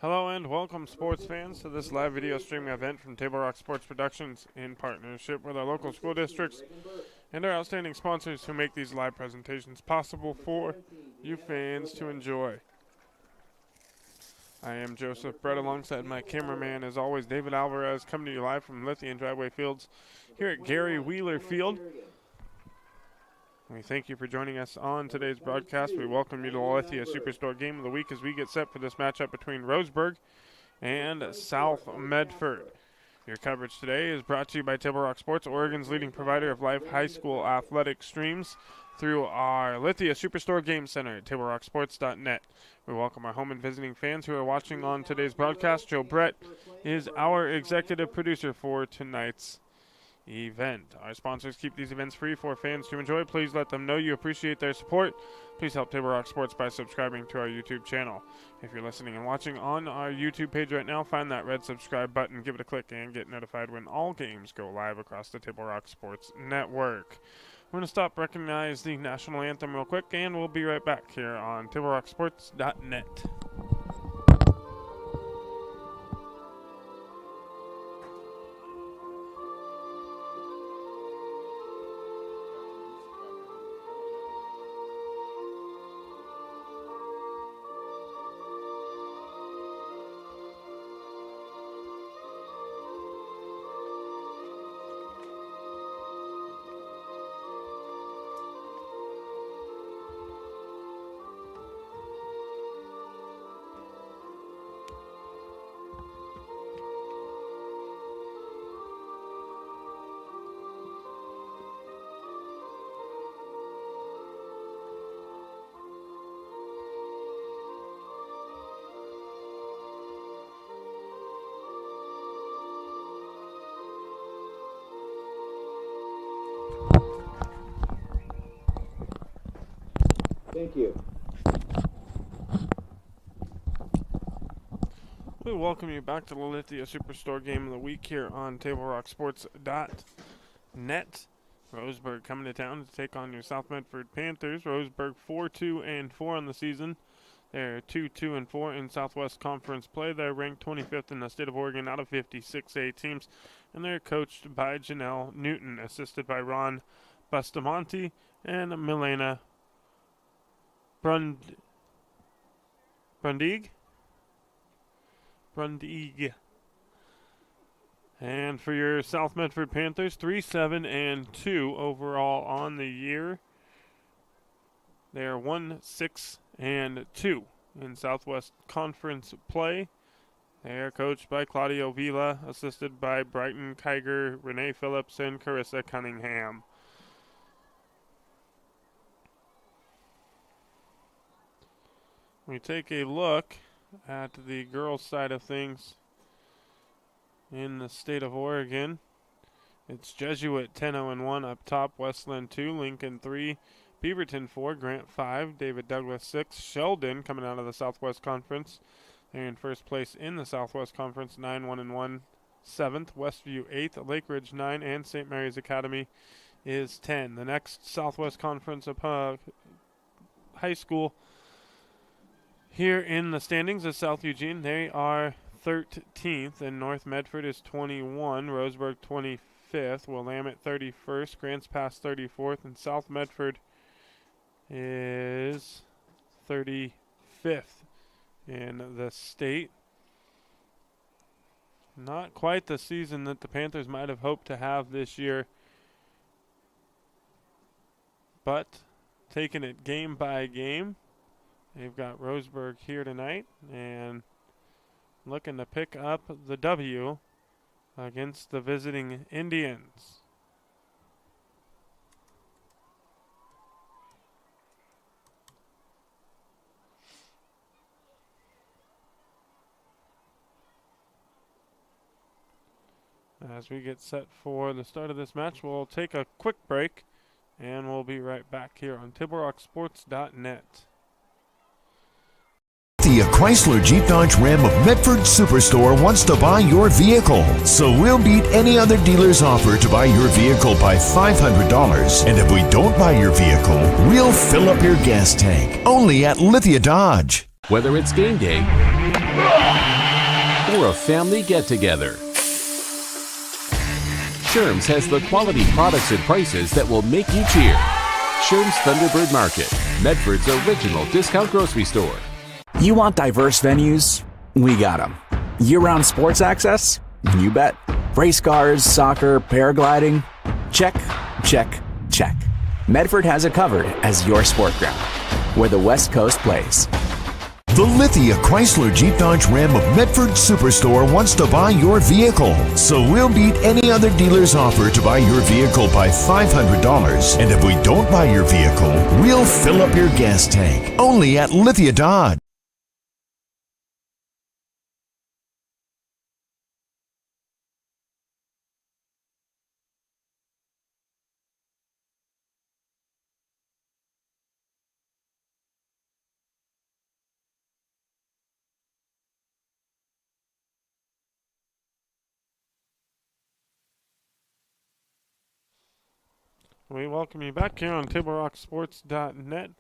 Hello and welcome, sports fans, to this live video streaming event from Table Rock Sports Productions in partnership with our local school districts and our outstanding sponsors who make these live presentations possible for you fans to enjoy. I am Joseph Brett, alongside my cameraman, as always, David Alvarez, coming to you live from Lithia and Driveway Fields here at Gary Wheeler Field. We thank you for joining us on today's broadcast. We welcome you to the Lithia Superstore Game of the Week as we get set for this matchup between Roseburg and South Medford. Your coverage today is brought to you by Table Rock Sports, Oregon's leading provider of live high school athletic streams through our Lithia Superstore Game Center at TableRockSports.net. We welcome our home and visiting fans who are watching on today's broadcast. Joe Brett is our executive producer for tonight's event. Our sponsors keep these events free for fans to enjoy. Please let them know you appreciate their support. Please help Table Rock Sports by subscribing to our YouTube channel. If you're listening and watching on our YouTube page right now, find that red subscribe button, give it a click, and get notified when all games go live across the Table Rock Sports Network. We're going to stop, recognize the national anthem real quick, and we'll be right back here on TableRockSports.net. Thank you. We welcome you back to the Lithia Superstore Game of the Week here on TableRockSports.net. Roseburg coming to town to take on your South Medford Panthers. Roseburg 4-2-4 on the season. They're 2-2-4 in Southwest Conference play. They're ranked 25th in the state of Oregon out of 56A teams, and they're coached by Janelle Newton, assisted by Ron Bustamante and Milena Brundig. And for your South Medford Panthers, 3-7-2 overall on the year. They are 1-6-2 in Southwest Conference play. They are coached by Claudio Vila, assisted by Brighton Kiger, Renee Phillips, and Carissa Cunningham. We take a look at the girls' side of things in the state of Oregon. It's Jesuit 10-0-1 up top, Westland 2, Lincoln 3, Beaverton 4, Grant 5, David Douglas 6, Sheldon coming out of the Southwest Conference. They're in first place in the Southwest Conference, 9-1-1, 7th, Westview 8th, Lake Ridge 9, and St. Mary's Academy is 10. The next Southwest Conference high school here in the standings is South Eugene. They are 13th, and North Medford is 21, Roseburg 25th, Willamette 31st, Grants Pass 34th, and South Medford is 35th in the state. Not quite the season that the Panthers might have hoped to have this year, but taking it game by game. They've got Roseburg here tonight and looking to pick up the W against the visiting Indians. As we get set for the start of this match, we'll take a quick break and we'll be right back here on TableRockSports.net. The Chrysler Jeep Dodge Ram of Medford Superstore wants to buy your vehicle. So we'll beat any other dealer's offer to buy your vehicle by $500. And if we don't buy your vehicle, we'll fill up your gas tank. Only at Lithia Dodge. Whether it's game day or a family get-together. Sherm's has the quality products and prices that will make you cheer. Sherm's Thunderbird Market, Medford's original discount grocery store. You want diverse venues? We got them. Year-round sports access? You bet. Race cars, soccer, paragliding? Check, check, check. Medford has it covered as your sport ground, where the West Coast plays. The Lithia Chrysler Jeep Dodge Ram of Medford Superstore wants to buy your vehicle. So we'll beat any other dealer's offer to buy your vehicle by $500. And if we don't buy your vehicle, we'll fill up your gas tank. Only at Lithia Dodge. We welcome you back here on TableRockSports.net.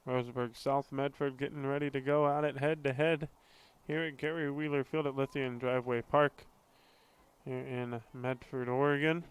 Roseburg South Medford getting ready to go at it head-to-head here at Gary Wheeler Field at Lithia and Driveway Park here in Medford, Oregon.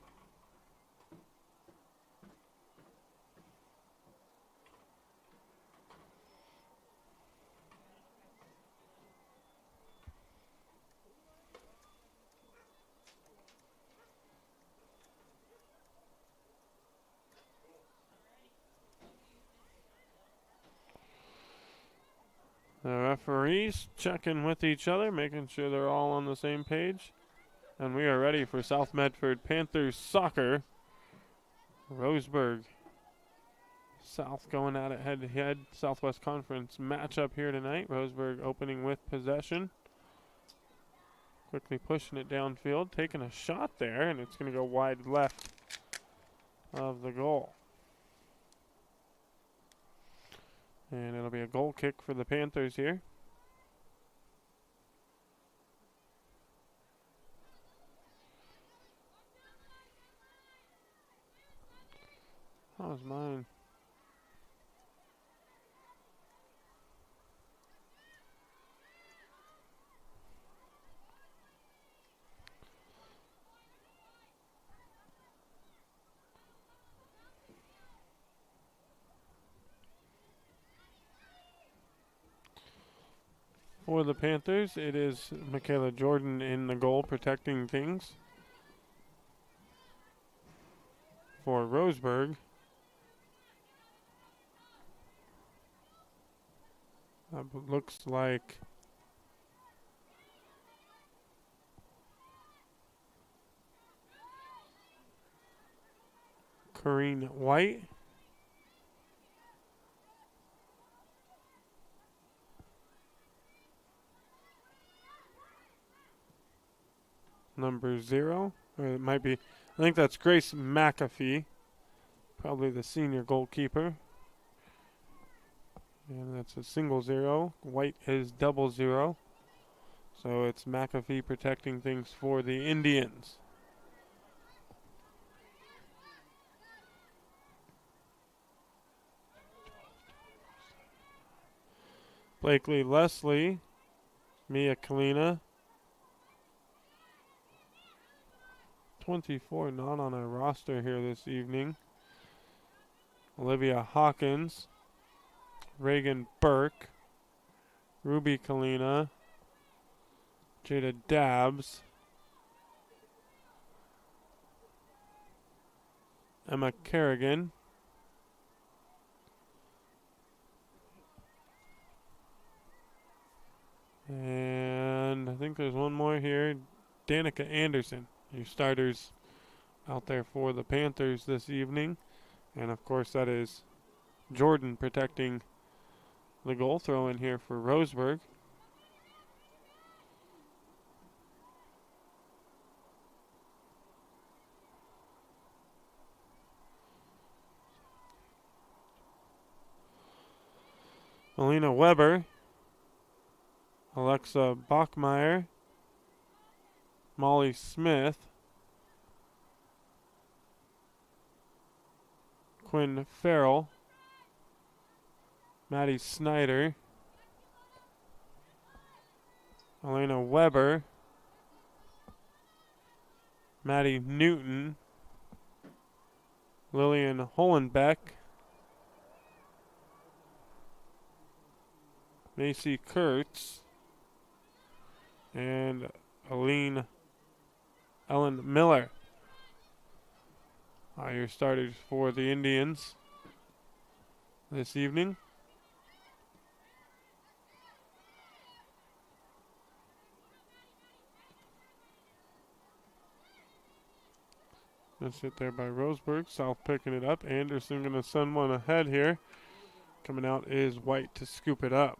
The referees checking with each other, making sure they're all on the same page. And we are ready for South Medford Panthers soccer. Roseburg South going at it head-to-head. Southwest Conference matchup here tonight. Roseburg opening with possession. Quickly pushing it downfield, taking a shot there, and it's going to go wide left of the goal. And it'll be a goal kick for the Panthers here. That was mine. For the Panthers, it is Michaela Jordan in the goal protecting things. For Roseburg, looks like Corrine White. Number 0, or it might be, I think that's Grace McAfee, probably the senior goalkeeper. And that's a single 0. White is 00. So it's McAfee protecting things for the Indians. Blakely Leslie, Mia Kalina. 24 not on our roster here this evening. Olivia Hawkins, Reagan Burke, Ruby Kalina, Jada Dabbs, Emma Kerrigan, and I think there's one more here, Danica Anderson. Your starters out there for the Panthers this evening. And of course that is Jordan protecting the goal throw in here for Roseburg. Melina Weber, Alexa Bachmeyer, Molly Smith, Quinn Farrell, Maddie Snyder, Elena Weber, Maddie Newton, Lillian Hollenbeck, Macy Kurtz, and Ellen Miller are your starters for the Indians this evening. That's it there by Roseburg. South picking it up. Anderson going to send one ahead here. Coming out is White to scoop it up.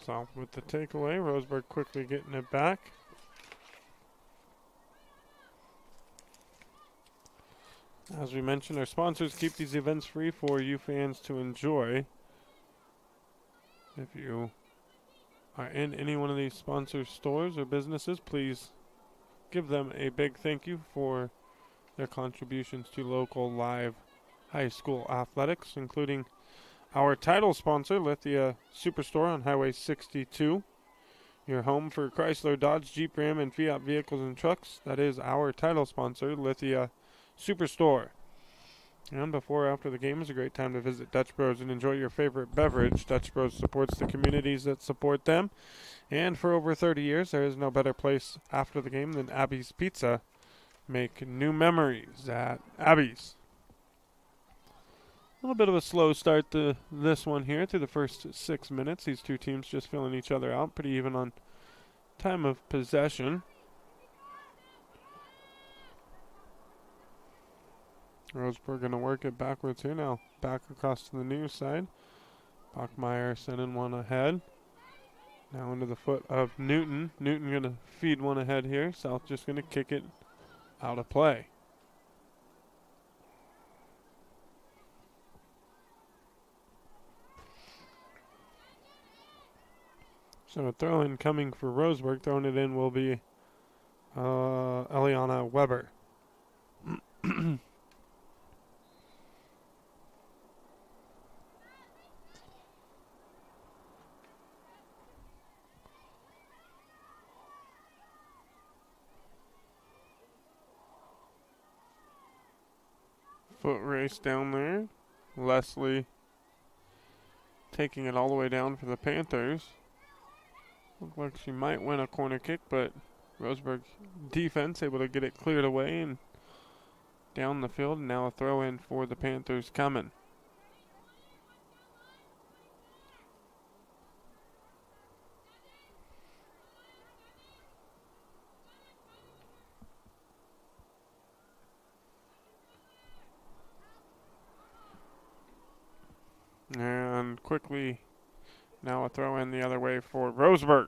South with the takeaway. Roseburg quickly getting it back. As we mentioned, our sponsors keep these events free for you fans to enjoy. If you are in any one of these sponsor stores or businesses, please give them a big thank you for their contributions to local live high school athletics, including our title sponsor, Lithia Superstore on Highway 62. Your home for Chrysler, Dodge, Jeep, Ram, and Fiat vehicles and trucks. That is our title sponsor, Lithia Superstore. And before or after the game is a great time to visit Dutch Bros and enjoy your favorite beverage. Dutch Bros supports the communities that support them. And for over 30 years, there is no better place after the game than Abby's Pizza. Make new memories at Abby's. A little bit of a slow start to this one here through the first 6 minutes. These two teams just filling each other out. Pretty even on time of possession. Roseburg going to work it backwards here now. Back across to the near side. Bachmeyer sending one ahead. Now into the foot of Newton. Newton going to feed one ahead here. South just going to kick it out of play. So a throw in coming for Roseburg. Throwing it in will be Eliana Weber. Foot race down there. Leslie taking it all the way down for the Panthers. Looked like she might win a corner kick, but Roseburg defense able to get it cleared away and down the field. And now a throw in for the Panthers coming. And quickly, now a throw in the other way for Roseburg.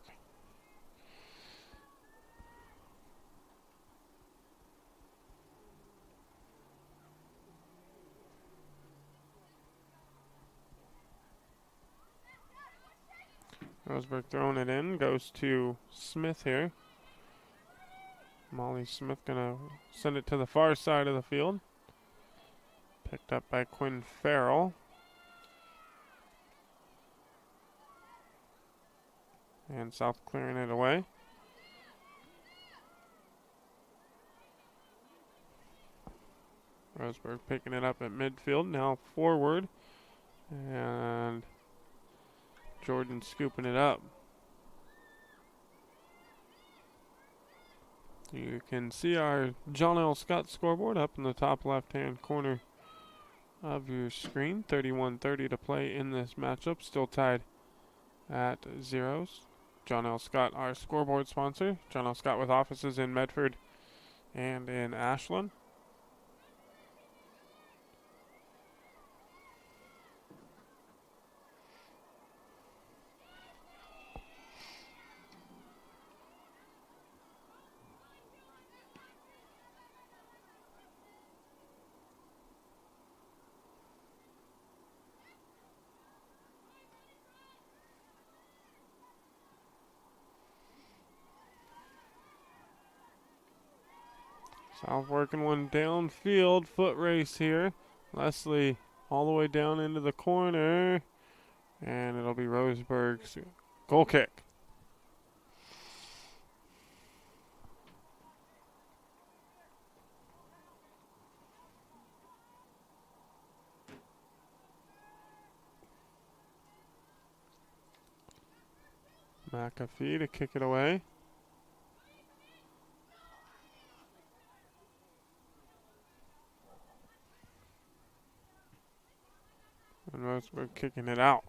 Roseburg throwing it in, goes to Smith here. Molly Smith gonna send it to the far side of the field. Picked up by Quinn Farrell. And South clearing it away. Roseburg picking it up at midfield. Now forward. And Jordan scooping it up. You can see our John L. Scott scoreboard up in the top left-hand corner of your screen. 31:30 to play in this matchup. Still tied at zeros. John L. Scott, our scoreboard sponsor. John L. Scott with offices in Medford and in Ashland. South working one downfield, foot race here. Leslie all the way down into the corner, and it'll be Roseburg's goal kick. McAfee to kick it away. And Roseburg kicking it out.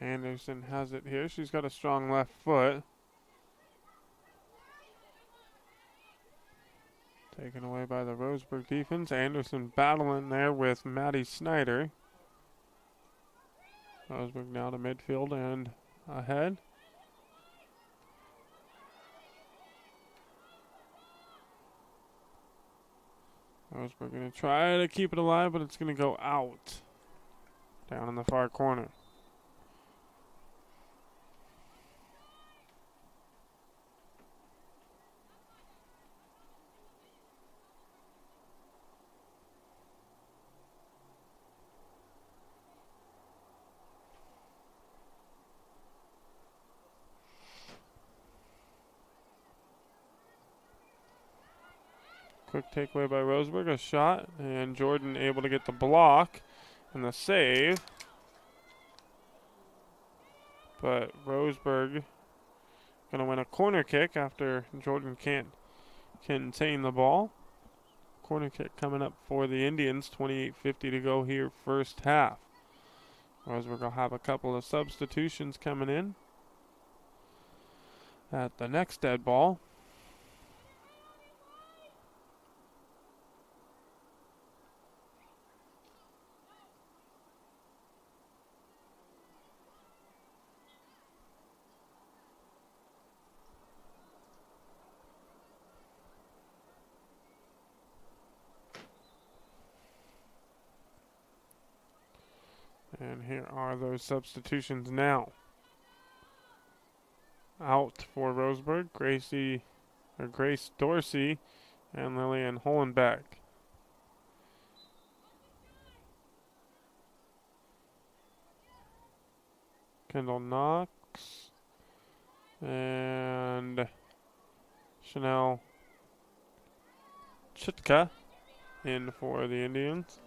Anderson has it here. She's got a strong left foot. Taken away by the Roseburg defense. Anderson battling there with Maddie Snyder. Roseburg now to midfield and ahead. Roseburg going to try to keep it alive, but it's going to go out. Down in the far corner. Quick takeaway by Roseburg, a shot, and Jordan able to get the block and the save. But Roseburg going to win a corner kick after Jordan can't contain the ball. Corner kick coming up for the Indians, 28:50 to go here, first half. Roseburg will have a couple of substitutions coming in at the next dead ball. And here are those substitutions now. Out for Roseburg, Grace Dorsey and Lillian Hollenbeck. Kendall Knox and Chanel Chitka in for the Indians.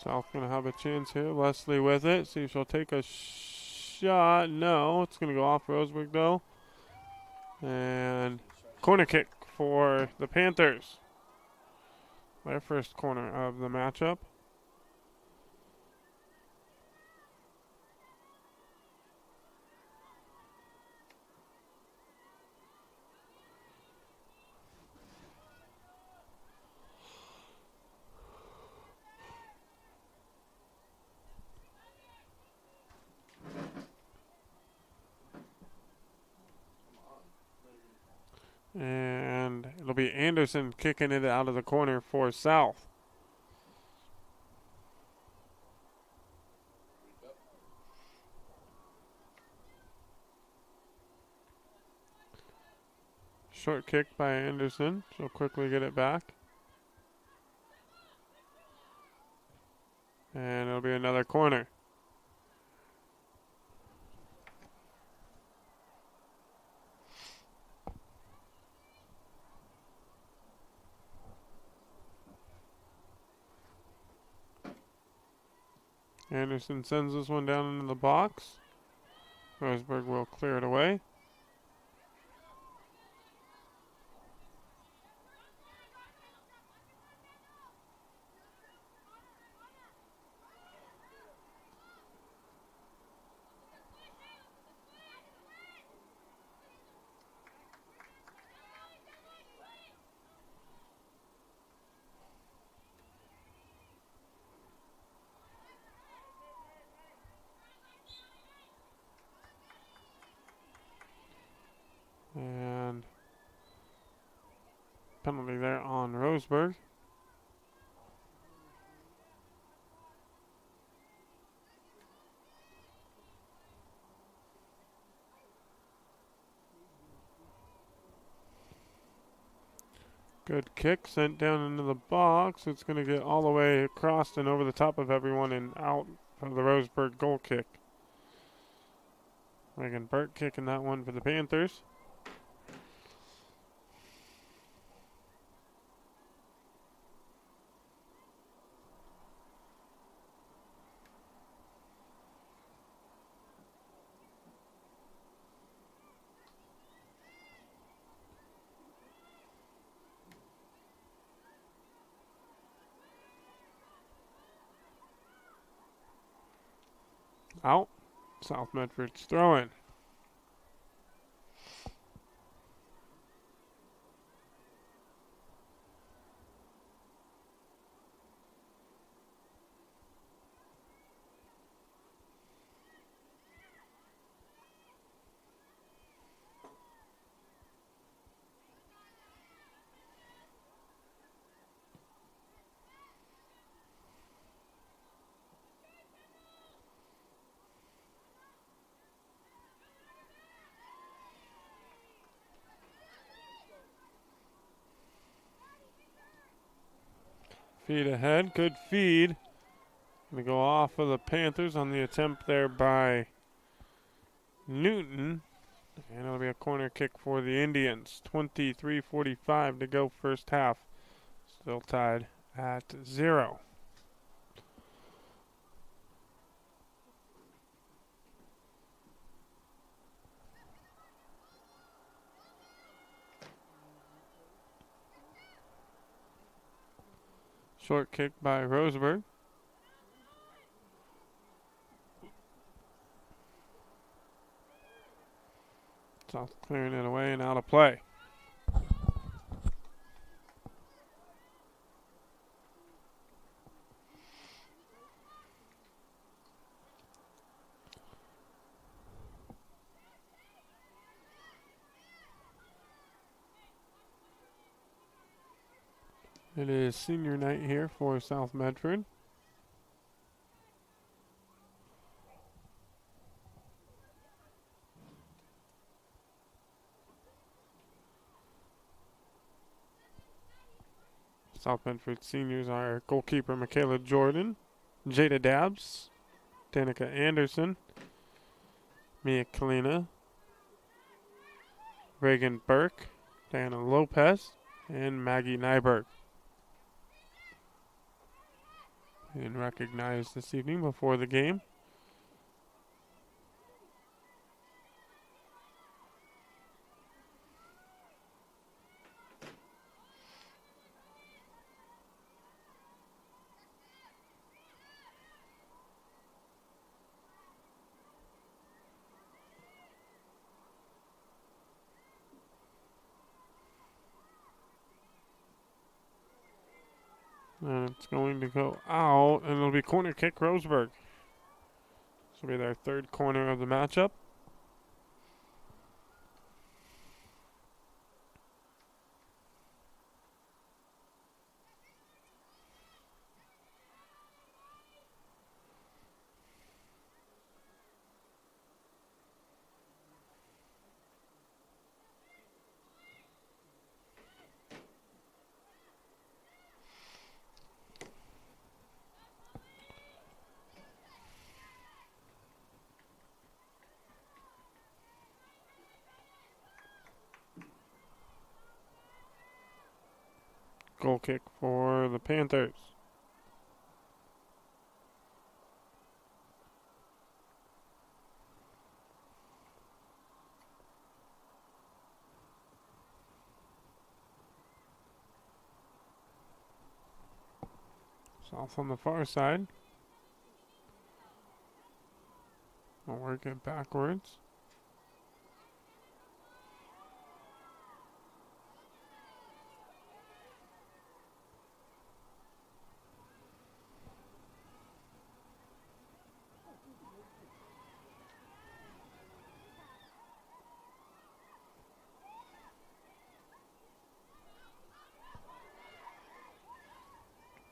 South going to have a chance here. Leslie with it. See if she'll take a shot. No, it's going to go off Roseburg though. And corner kick for the Panthers. Their first corner of the matchup. And it'll be Anderson kicking it out of the corner for South. Short kick by Anderson. She'll quickly get it back. And it'll be another corner. Anderson sends this one down into the box. Roseburg will clear it away. And penalty there on Roseburg. Good kick sent down into the box. It's going to get all the way across and over the top of everyone and out for the Roseburg goal kick. Megan Burke kicking that one for the Panthers. Out. South Medford's throwing. Feed ahead, good feed. Gonna go off of the Panthers on the attempt there by Newton. And it'll be a corner kick for the Indians. 23:45 to go first half. Still tied at 0. Short kick by Roseburg. South clearing it away and out of play. It is senior night here for South Medford. South Medford seniors are goalkeeper Michaela Jordan, Jada Dabbs, Danica Anderson, Mia Kalina, Reagan Burke, Diana Lopez, and Maggie Nyberg. And recognized this evening before the game. And it's going to go out, and it'll be corner kick Roseburg. This will be their third corner of the matchup. Goal kick for the Panthers. South on the far side. We'll work it backwards.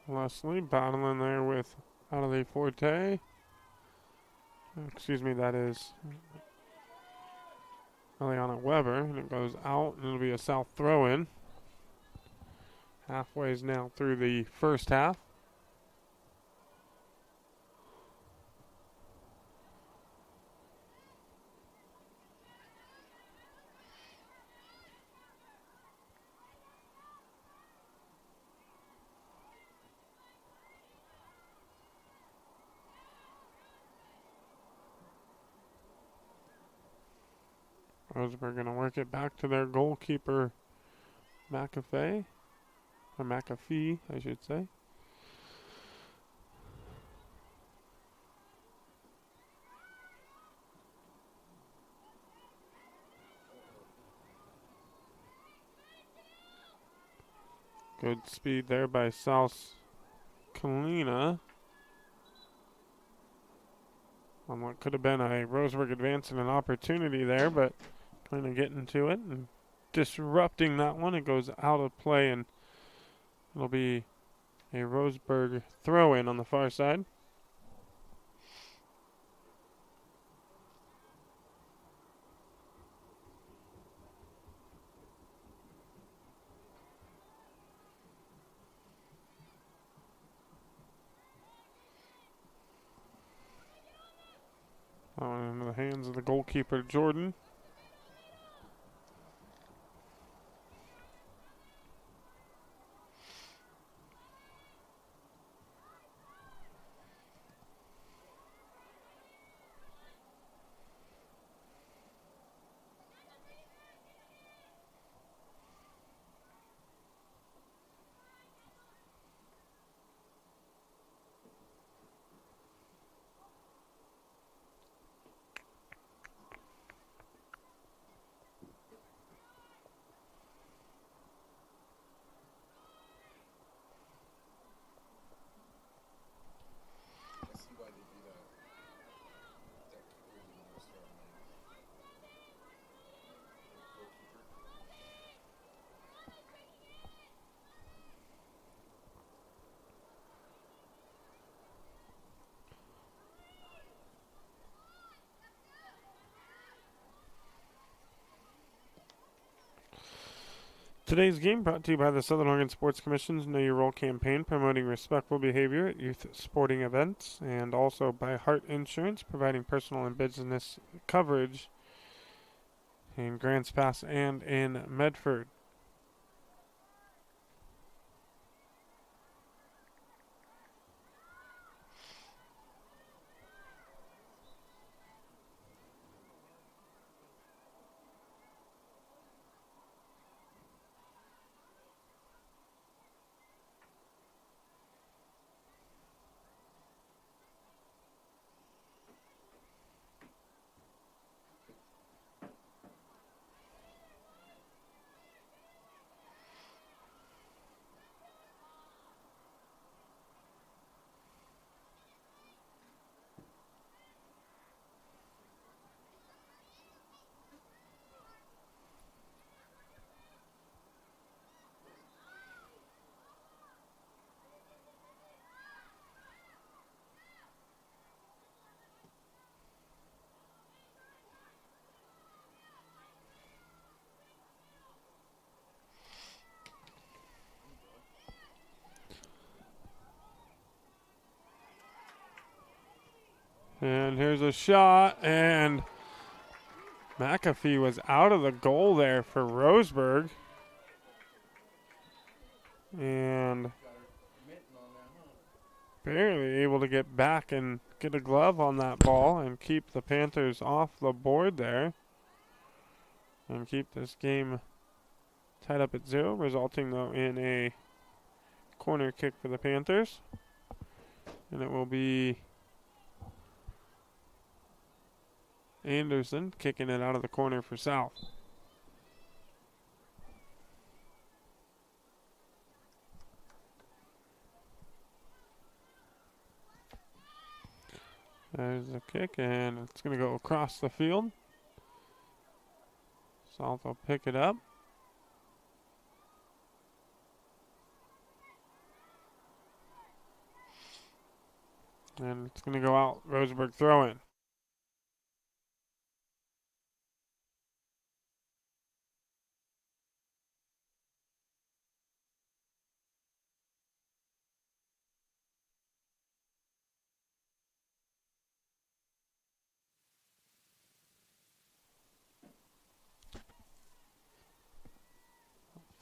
Leslie battling there with Adelaide Forte. Excuse me, that is Eliana Weber, and it goes out, and it'll be a South throw-in. Halfway's now through the first half. Roseburg going to work it back to their goalkeeper, McAfee. Or McAfee, I should say. Good speed there by South Kalina. On what could have been a Roseburg advance and an opportunity there, but kind of getting to it and disrupting that one. It goes out of play, and it'll be a Roseburg throw-in on the far side. Into the hands of the goalkeeper, Jordan. Today's game brought to you by the Southern Oregon Sports Commission's Know Your Role campaign, promoting respectful behavior at youth sporting events, and also by Hart Insurance, providing personal and business coverage in Grants Pass and in Medford. And here's a shot, and McAfee was out of the goal there for Roseburg. And barely able to get back and get a glove on that ball and keep the Panthers off the board there. And keep this game tied up at 0, resulting though in a corner kick for the Panthers. And it will be Anderson kicking it out of the corner for South. There's the kick, and it's going to go across the field. South will pick it up. And it's going to go out. Roseburg throw in.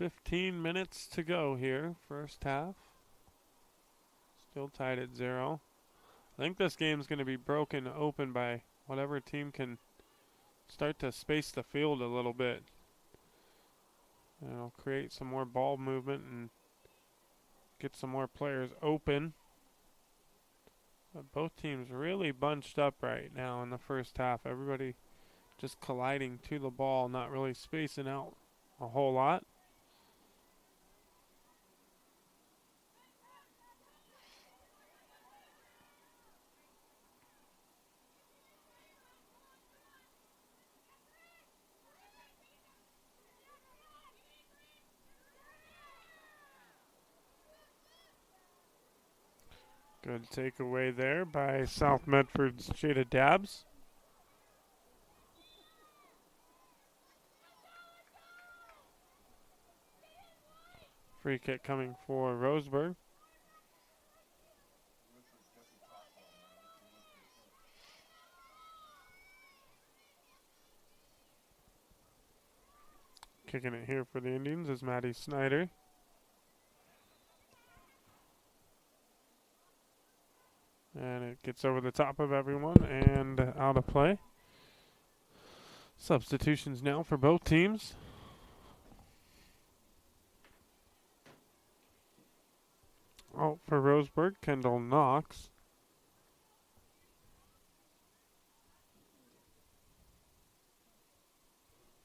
$15 to go here, first half. Still tied at 0. I think this game's going to be broken open by whatever team can start to space the field a little bit. It'll create some more ball movement and get some more players open. But both teams really bunched up right now in the first half. Everybody just colliding to the ball, not really spacing out a whole lot. Good takeaway there by South Medford's Jada Dabbs. Free kick coming for Roseburg. Kicking it here for the Indians is Maddie Snyder. And it gets over the top of everyone and out of play. Substitutions now for both teams. Out for Roseburg, Kendall Knox.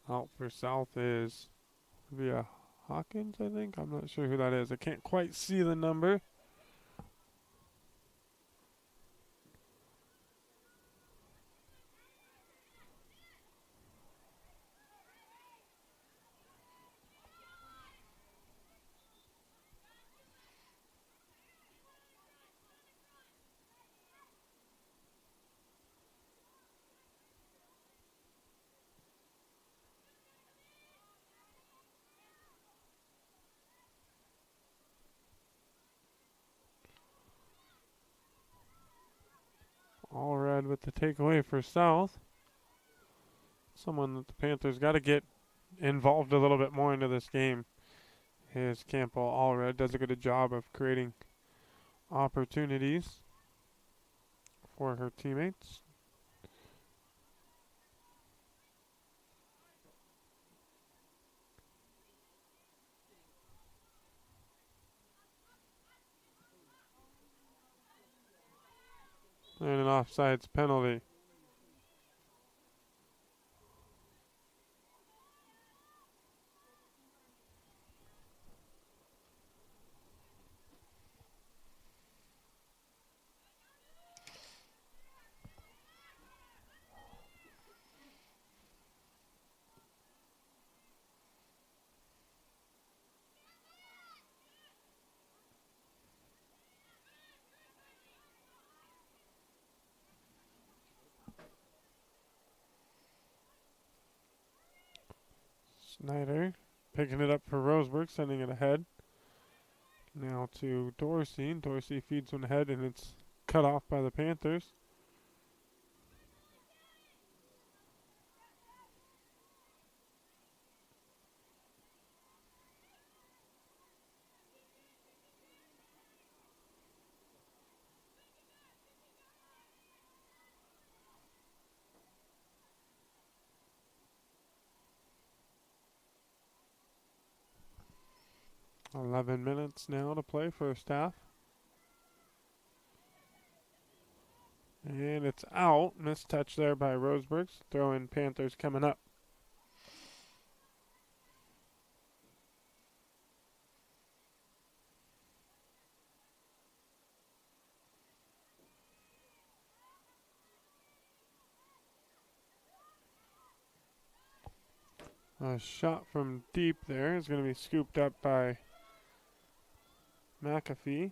Out for South is via Hawkins, I think. I'm not sure who that is. I can't quite see the number. All red with the takeaway for South. Someone that the Panthers got to get involved a little bit more into this game is Campbell Allred. Does a good job of creating opportunities for her teammates. And an offsides penalty. Snyder picking it up for Roseburg, sending it ahead. Now to Dorsey. Dorsey feeds one ahead, and it's cut off by the Panthers. 11 minutes now to play first half. And it's out. Missed touch there by Roseburg. Throw in Panthers coming up. A shot from deep there is going to be scooped up by McAfee.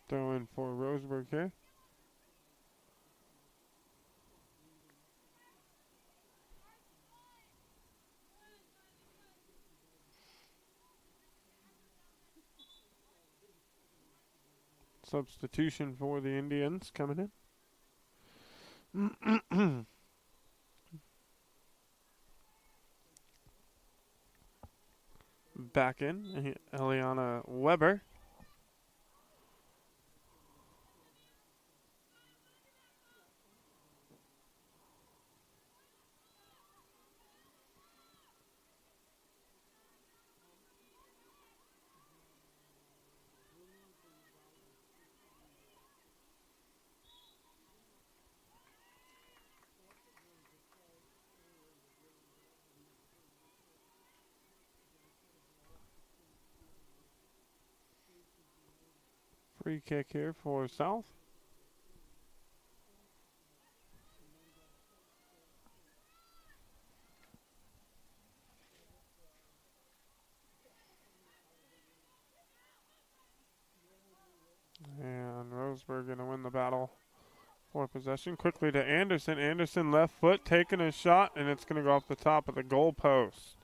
Throw in for Roseburg here. Substitution for the Indians coming in. Back in, Eliana Weber. Free kick here for South. And Roseburg going to win the battle for possession. Quickly to Anderson. Anderson left foot taking a shot, and it's going to go off the top of the goal post.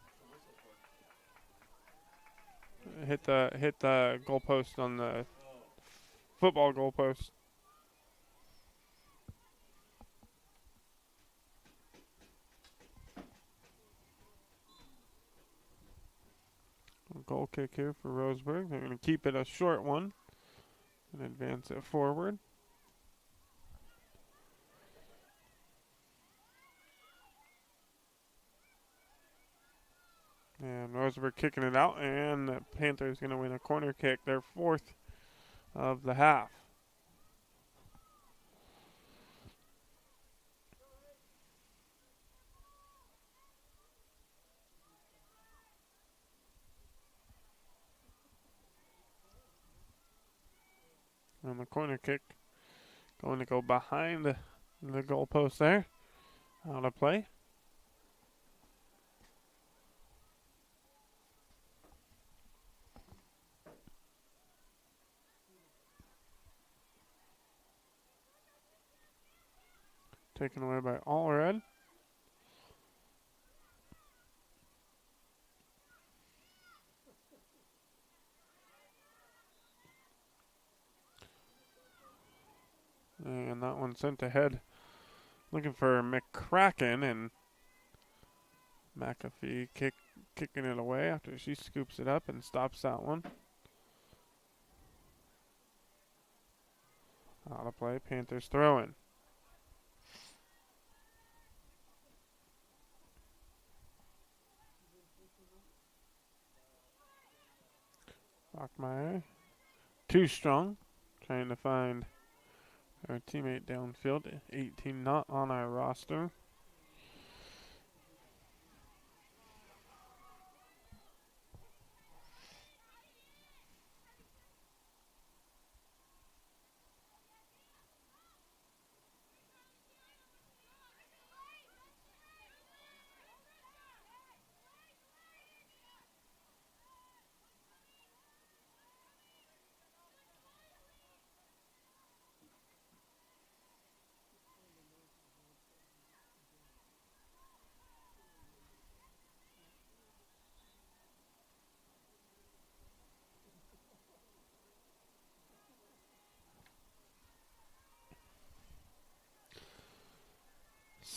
Hit the goal post on the football goal post. A goal kick here for Roseburg. They're going to keep it a short one and advance it forward. And Roseburg kicking it out, and the Panthers going to win a corner kick, their fourth of the half. And the corner kick going to go behind the goalpost there. Out of play. Taken away by Allred. And that one sent ahead. Looking for McCracken, and McAfee kicking it away after she scoops it up and stops that one. Out of play. Panthers throwing. Bachmeyer, too strong, trying to find our teammate downfield. 18 not on our roster.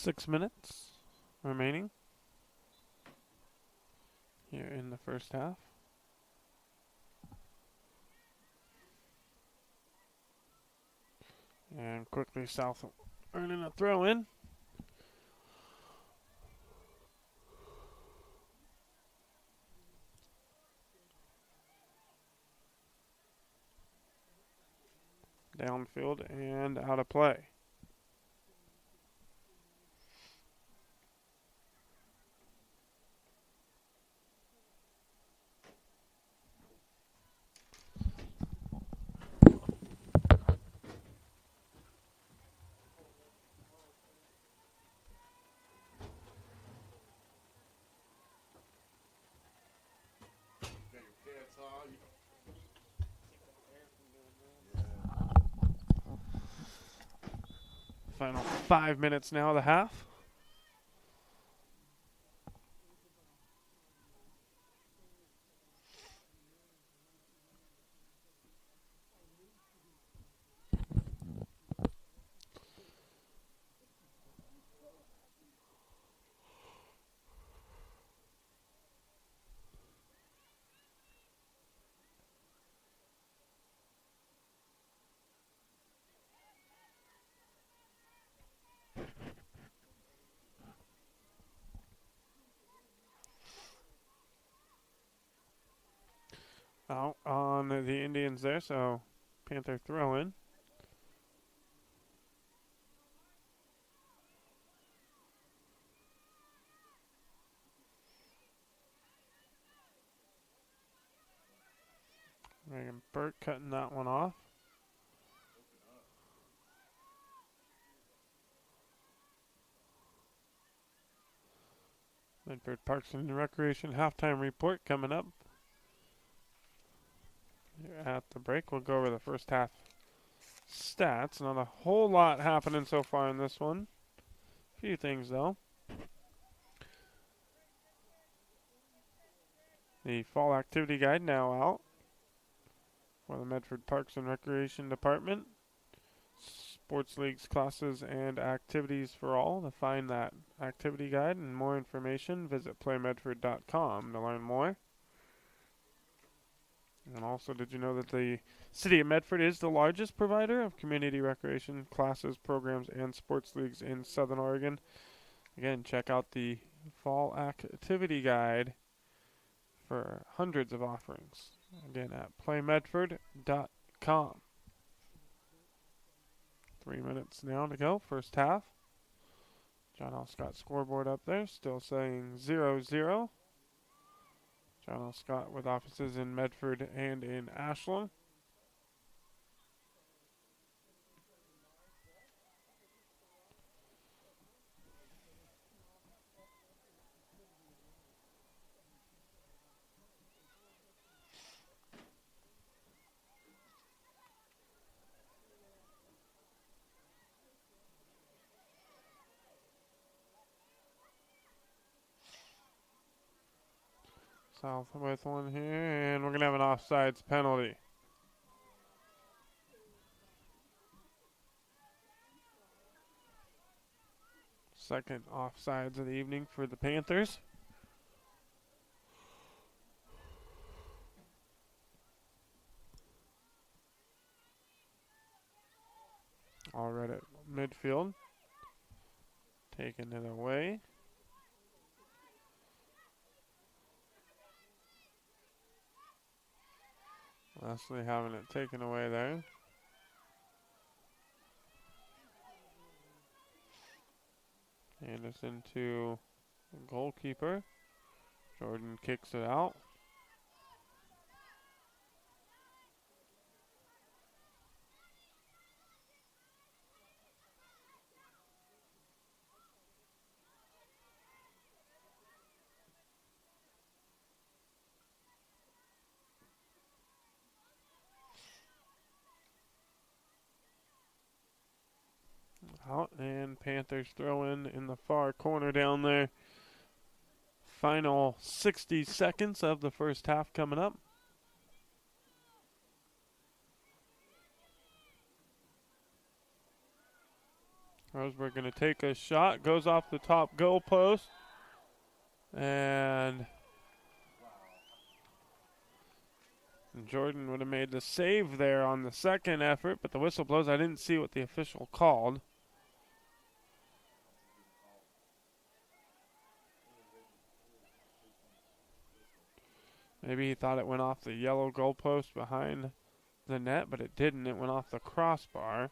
6 minutes remaining here in the first half. And quickly South earning a throw in. Downfield and out of play. Final 5 minutes now of the half. Out on the Indians there, so Panther throw in. Megan Burke cutting that one off. Medford Parks and Recreation halftime report coming up. At the break, we'll go over the first half stats. Not a whole lot happening so far in this one. A few things though. The fall activity guide now out for the Medford Parks and Recreation Department. Sports leagues, classes, and activities for all. To find that activity guide and more information, visit playmedford.com to learn more. And also, did you know that the City of Medford is the largest provider of community recreation classes, programs, and sports leagues in Southern Oregon? Again, check out the Fall Activity Guide for hundreds of offerings. Again, at playmedford.com. 3 minutes now to go, first half. John L. Scott scoreboard up there, still saying 0-0. John L. Scott with offices in Medford and in Ashland. South with one here, and we're going to have an offsides penalty. Second offsides of the evening for the Panthers. All right at midfield. Taking it away. Leslie having it taken away there. Anderson to the goalkeeper. Jordan kicks it out. Out, and Panthers throw in the far corner down there. Final 60 seconds of the first half coming up. Roseburg going to take a shot, goes off the top goal post, and Jordan would have made the save there on the second effort, but the whistle blows. I didn't see what the official called. Maybe he thought it went off the yellow goalpost behind the net, but it didn't. It went off the crossbar.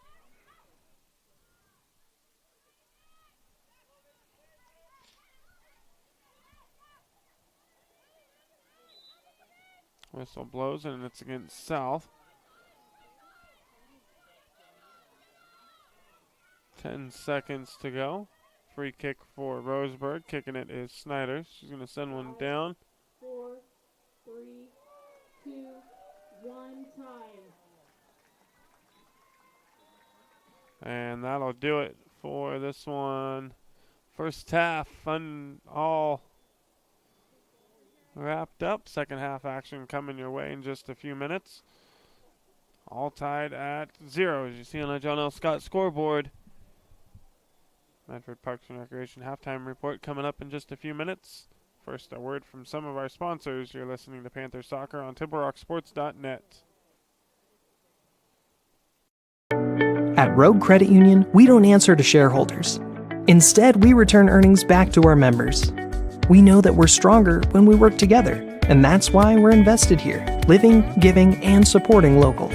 Whistle blows, and it's against South. 10 seconds to go. Free kick for Roseburg. Kicking it is Snyder. She's going to send one down. 4, 3, 2, 1, time. And that'll do it for this one. First half, all wrapped up. Second half action coming your way in just a few minutes. All tied at 0, as you see on the John L. Scott scoreboard. Medford Parks and Recreation halftime report coming up in just a few minutes. First, a word from some of our sponsors. You're listening to Panther Soccer on TibbleRockSports.net. At Rogue Credit Union, we don't answer to shareholders. Instead, we return earnings back to our members. We know that we're stronger when we work together, and that's why we're invested here, living, giving, and supporting local.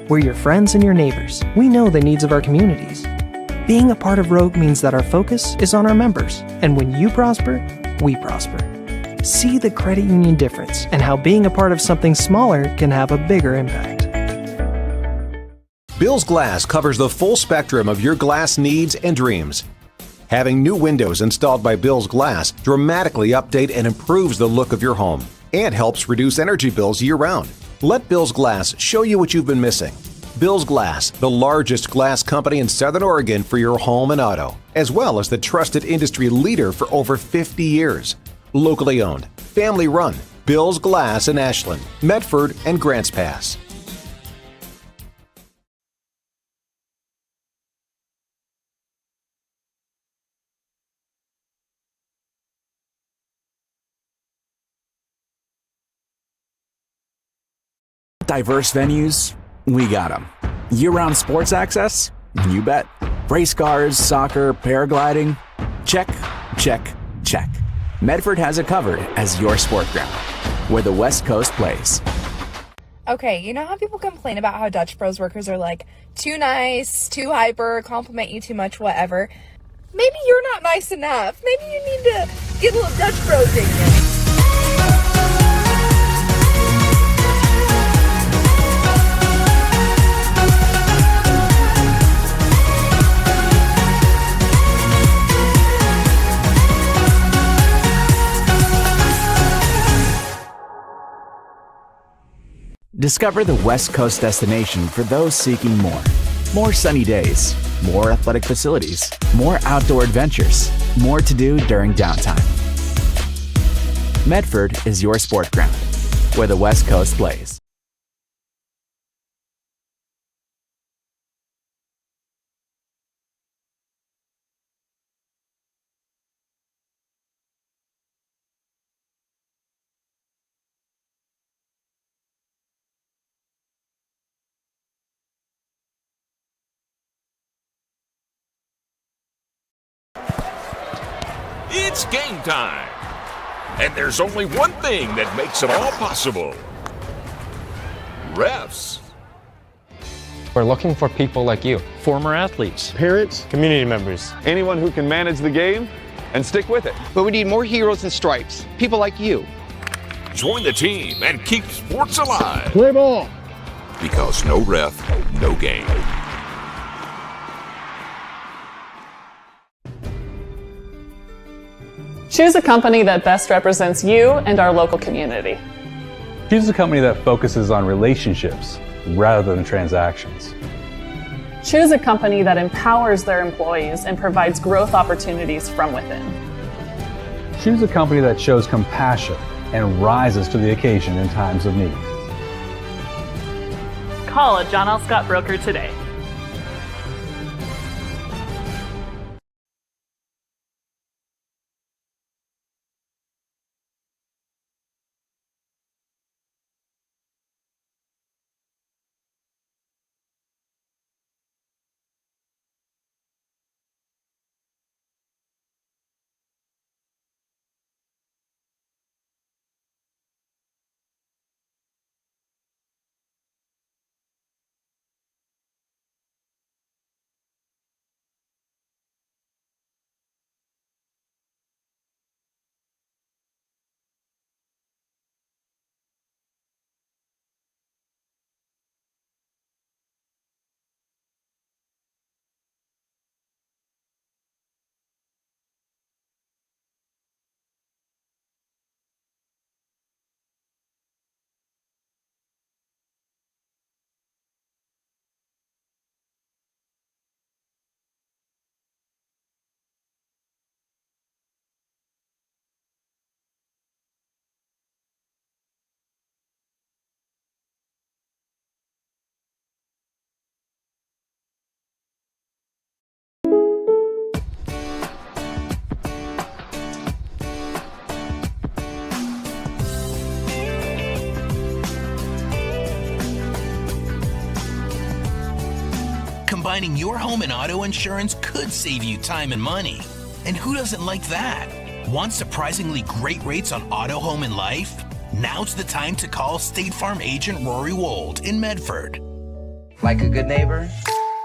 We're your friends and your neighbors. We know the needs of our communities. Being a part of Rogue means that our focus is on our members, and when you prosper, we prosper. See the credit union difference and how being a part of something smaller can have a bigger impact. Bill's Glass covers the full spectrum of your glass needs and dreams. Having new windows installed by Bill's Glass dramatically update and improves the look of your home and helps reduce energy bills year-round. Let Bill's Glass show you what you've been missing. Bill's Glass, the largest glass company in Southern Oregon for your home and auto, as well as the trusted industry leader for over 50 years. Locally owned, family run, Bill's Glass in Ashland, Medford, and Grants Pass. Diverse venues, we got them. Year-round sports access? You bet. Race cars, soccer, paragliding? Check, check, check. Medford has it covered as your sport ground, where the West Coast plays. Okay, you know how people complain about how Dutch Bros workers are like too nice, too hyper, compliment you too much, whatever? Maybe you're not nice enough. Maybe you need to get a little Dutch Bros in you. Discover the West Coast destination for those seeking more. More sunny days, more athletic facilities, more outdoor adventures, more to do during downtime. Medford is your sport ground, where the West Coast plays. It's game time. And there's only one thing that makes it all possible. Refs. We're looking for people like you. Former athletes. Parents. Community members. Anyone who can manage the game and stick with it. But we need more heroes in stripes. People like you. Join the team and keep sports alive. Play ball. Because no ref, no game. Choose a company that best represents you and our local community. Choose a company that focuses on relationships rather than transactions. Choose a company that empowers their employees and provides growth opportunities from within. Choose a company that shows compassion and rises to the occasion in times of need. Call a John L. Scott broker today. combining your home and auto insurance could save you time and money. And who doesn't like that? Want surprisingly great rates on auto, home, and life? Now's the time to call State Farm agent Rory Wold in Medford. Like a good neighbor,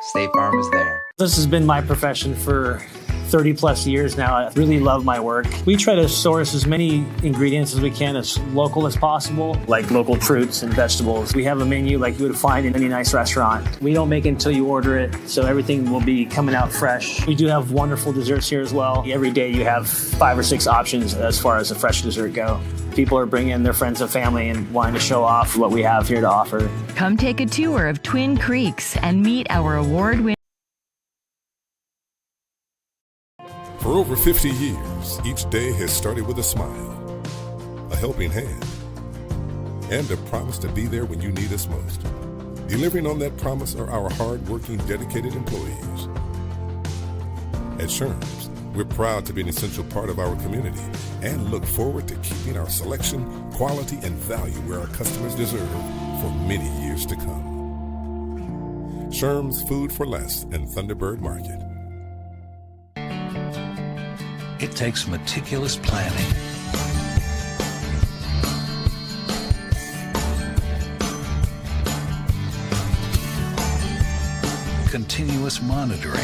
State Farm is there. This has been my profession for 30 plus years now. I really love my work. We try to source as many ingredients as we can, as local as possible, like local fruits and vegetables. We have a menu like you would find in any nice restaurant. We don't make it until you order it, so everything will be coming out fresh. We do have wonderful desserts here as well. Every day you have 5 or 6 options as far as a fresh dessert go. People are bringing their friends and family and wanting to show off what we have here to offer. Come take a tour of Twin Creeks and meet our award-winning. For over 50 years, each day has started with a smile, a helping hand, and a promise to be there when you need us most. Delivering on that promise are our hard-working, dedicated employees. At Sherms, we're proud to be an essential part of our community and look forward to keeping our selection, quality, and value where our customers deserve for many years to come. Sherms Food for Less and Thunderbird Market. It takes meticulous planning, continuous monitoring,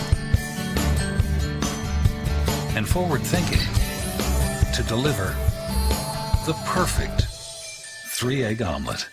and forward thinking to deliver the perfect 3-egg omelet.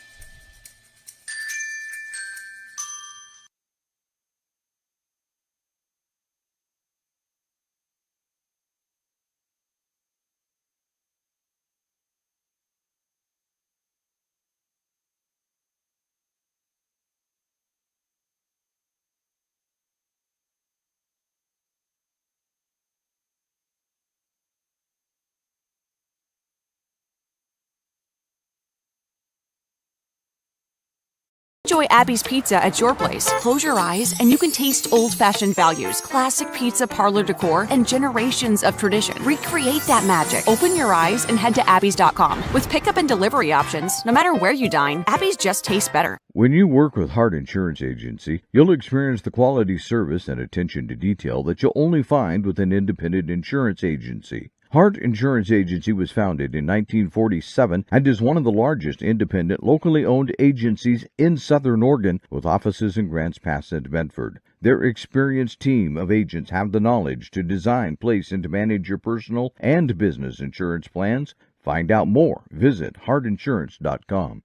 Enjoy Abby's Pizza at your place. Close your eyes and you can taste old-fashioned values, classic pizza parlor decor, and generations of tradition. Recreate that magic. Open your eyes and head to abbeys.com. With pickup and delivery options, no matter where you dine, Abby's just tastes better. When you work with Hart Insurance Agency, you'll experience the quality service and attention to detail that you'll only find with an independent insurance agency. Hart Insurance Agency was founded in 1947 and is one of the largest independent, locally owned agencies in Southern Oregon, with offices in Grants Pass and Medford. Their experienced team of agents have the knowledge to design, place, and to manage your personal and business insurance plans. Find out more. Visit hartinsurance.com.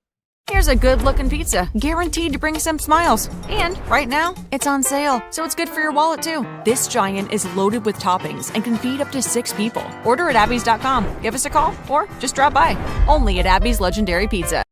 Here's a good-looking pizza, guaranteed to bring some smiles. And right now, it's on sale, so it's good for your wallet too. This giant is loaded with toppings and can feed up to 6 people. Order at abbeys.com. Give us a call or just drop by. Only at Abby's Legendary Pizza.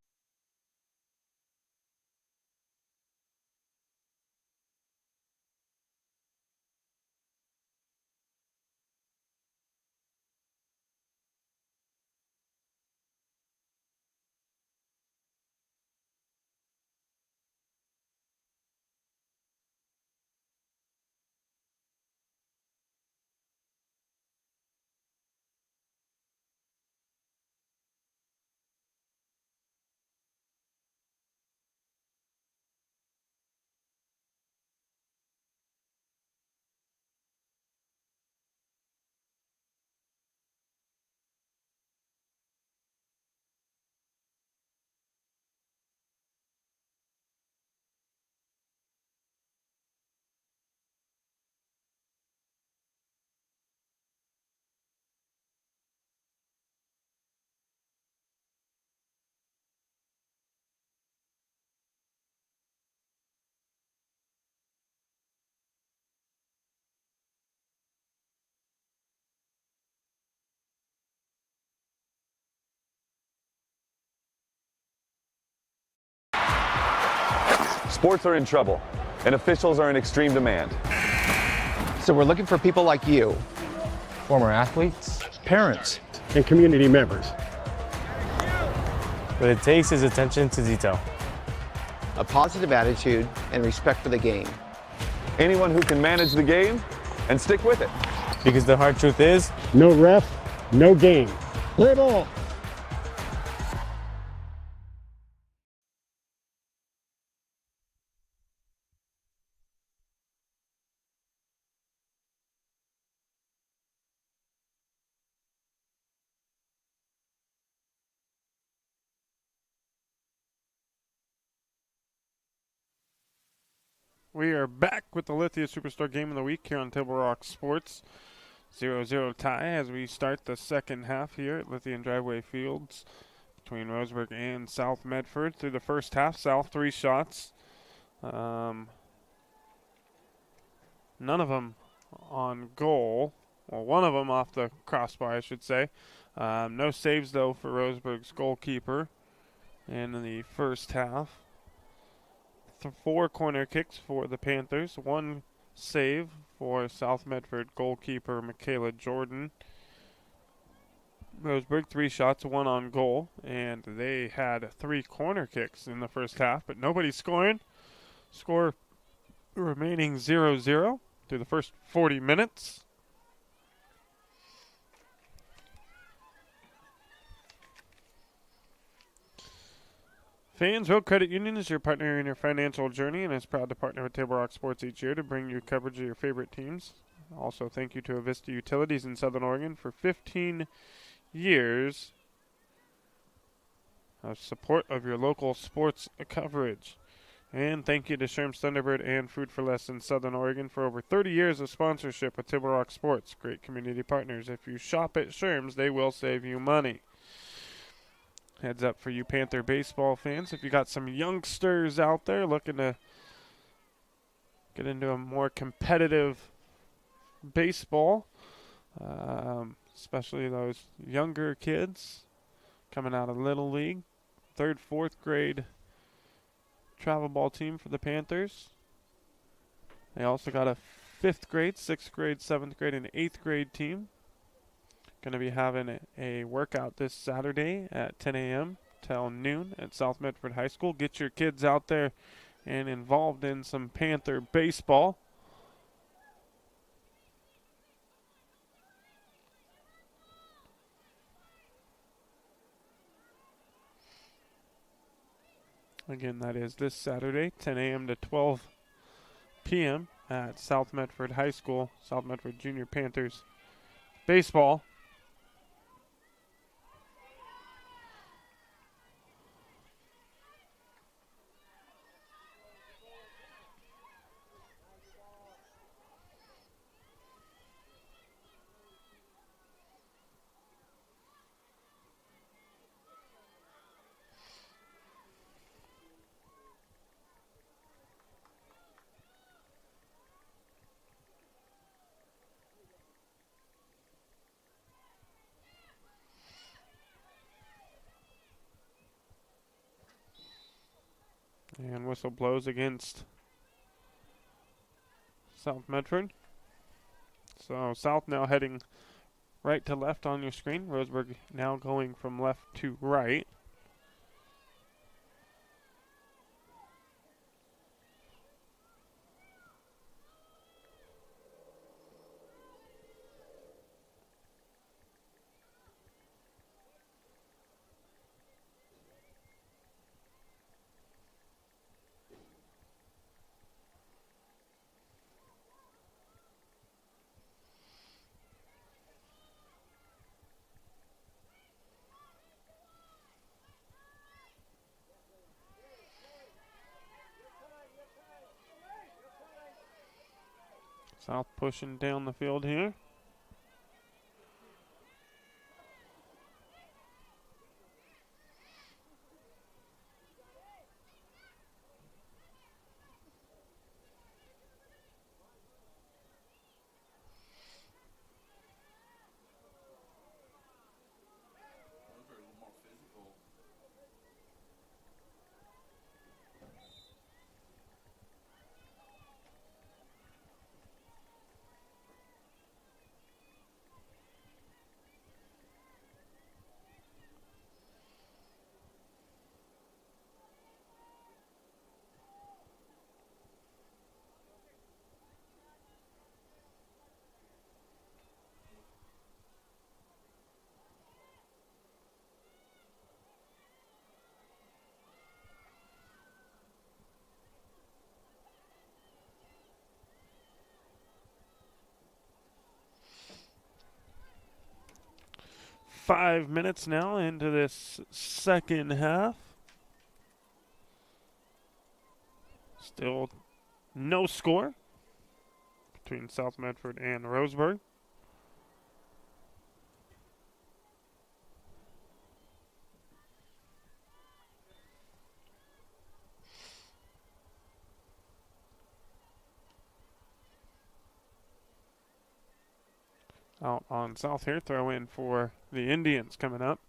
Sports are in trouble, and officials are in extreme demand. So we're looking for people like you. Former athletes, parents, and community members. What it takes is attention to detail, A positive attitude and respect for the game. Anyone who can manage the game and stick with it. because the hard truth is, No ref, no game. Play ball. We are back with the Lithia Superstore Game of the Week here on Table Rock Sports. 0-0 tie as we start the second half here at Lithia and Driveway Fields between Roseburg and South Medford. Through the first half, South 3 shots. None of them on goal. Well, one of them off the crossbar, I should say. No saves, though, for Roseburg's goalkeeper in the first half. 4 corner kicks for the Panthers. 1 save for South Medford goalkeeper Michaela Jordan. Roseburg 3 shots, 1 on goal, and they had 3 corner kicks in the first half, but nobody scoring. Score remaining 0-0 through the first 40 minutes. Fans, Road Credit Union is your partner in your financial journey and is proud to partner with Table Rock Sports each year to bring you coverage of your favorite teams. Also, thank you to Avista Utilities in Southern Oregon for 15 years of support of your local sports coverage. And thank you to Sherm's Thunderbird and Food for Less in Southern Oregon for over 30 years of sponsorship with Table Rock Sports. Great community partners. If you shop at Sherm's, they will save you money. Heads up for you Panther baseball fans. If you got some youngsters out there looking to get into a more competitive baseball, especially those younger kids coming out of Little League, 3rd, 4th grade travel ball team for the Panthers. They also got a 5th grade, 6th grade, 7th grade, and 8th grade team. Going to be having a workout this Saturday at 10 a.m. till noon at South Medford High School. Get your kids out there and involved in some Panther baseball. Again, that is this Saturday, 10 a.m. to 12 p.m. at South Medford High School. South Medford Junior Panthers baseball. And whistle blows against South Medford. So South now heading right to left on your screen. Roseburg now going from left to right. South pushing down the field here. Five minutes now into this second half. Still No score between South Medford and Roseburg. Out on South here, throw in for the Indians coming up.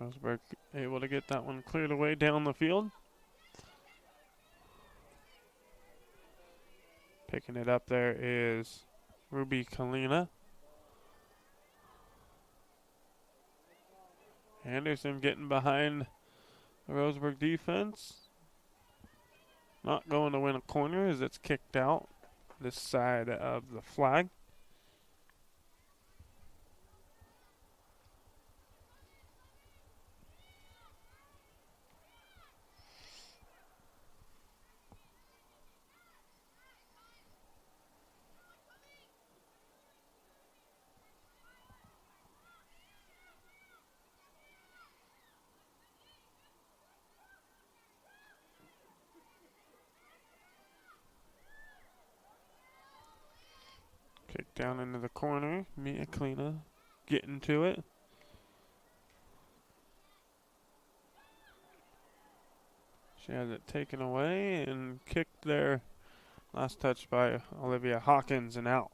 Roseburg able to get that one cleared away down the field. Picking it up there is Ruby Kalina. Anderson getting behind the Roseburg defense. Not going to win a corner as it's kicked out this side of the flag. Kick down into the corner. Mia Kalina getting to it. She has it taken away and kicked there. Last touch by Olivia Hawkins and out.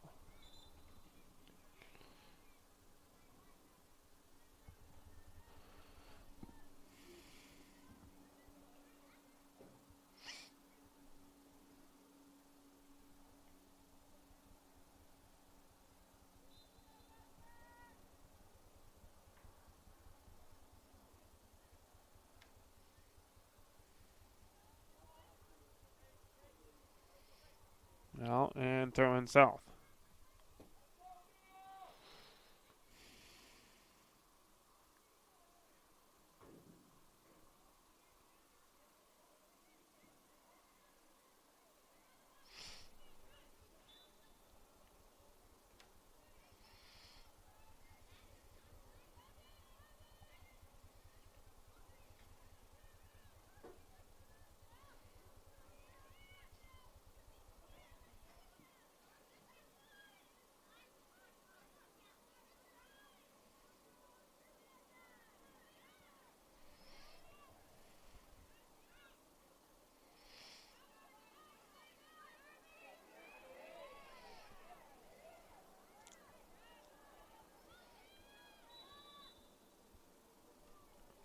Out and throwing south.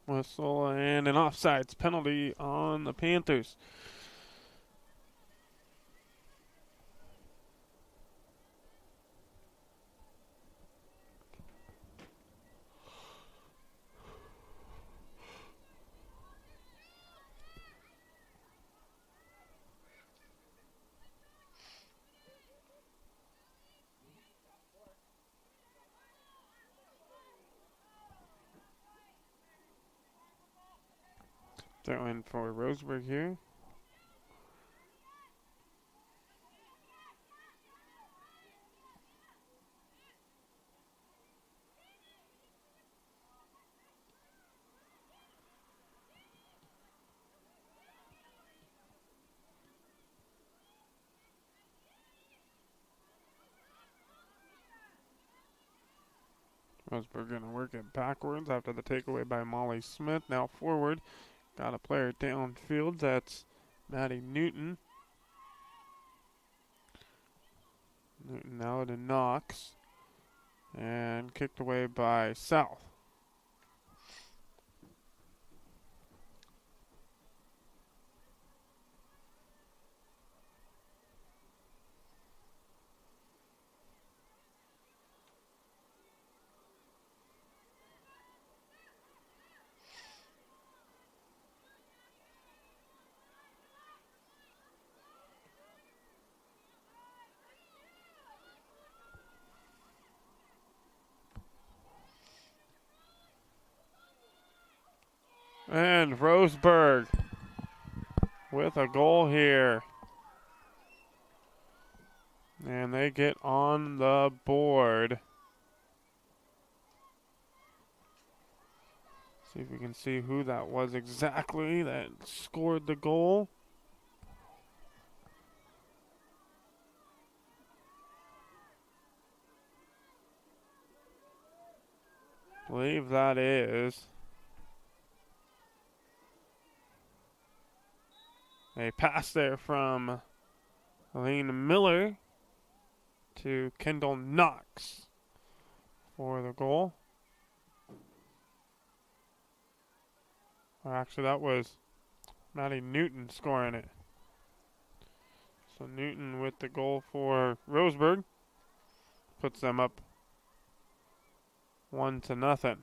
Whistle and an offsides penalty on the Panthers. Throw in for Roseburg here. Roseburg going to work it backwards after the takeaway by Molly Smith. Now forward. Got a player downfield. That's Maddie Newton. Newton now to Knox. And kicked away by South. And Roseburg with a goal here. And they get on the board. See if we can see who that was exactly that scored the goal. I believe that is a pass there from Aline Miller to Kendall Knox for the goal. Or actually, that was Maddie Newton scoring it. So Newton with the goal for Roseburg puts them up 1-0.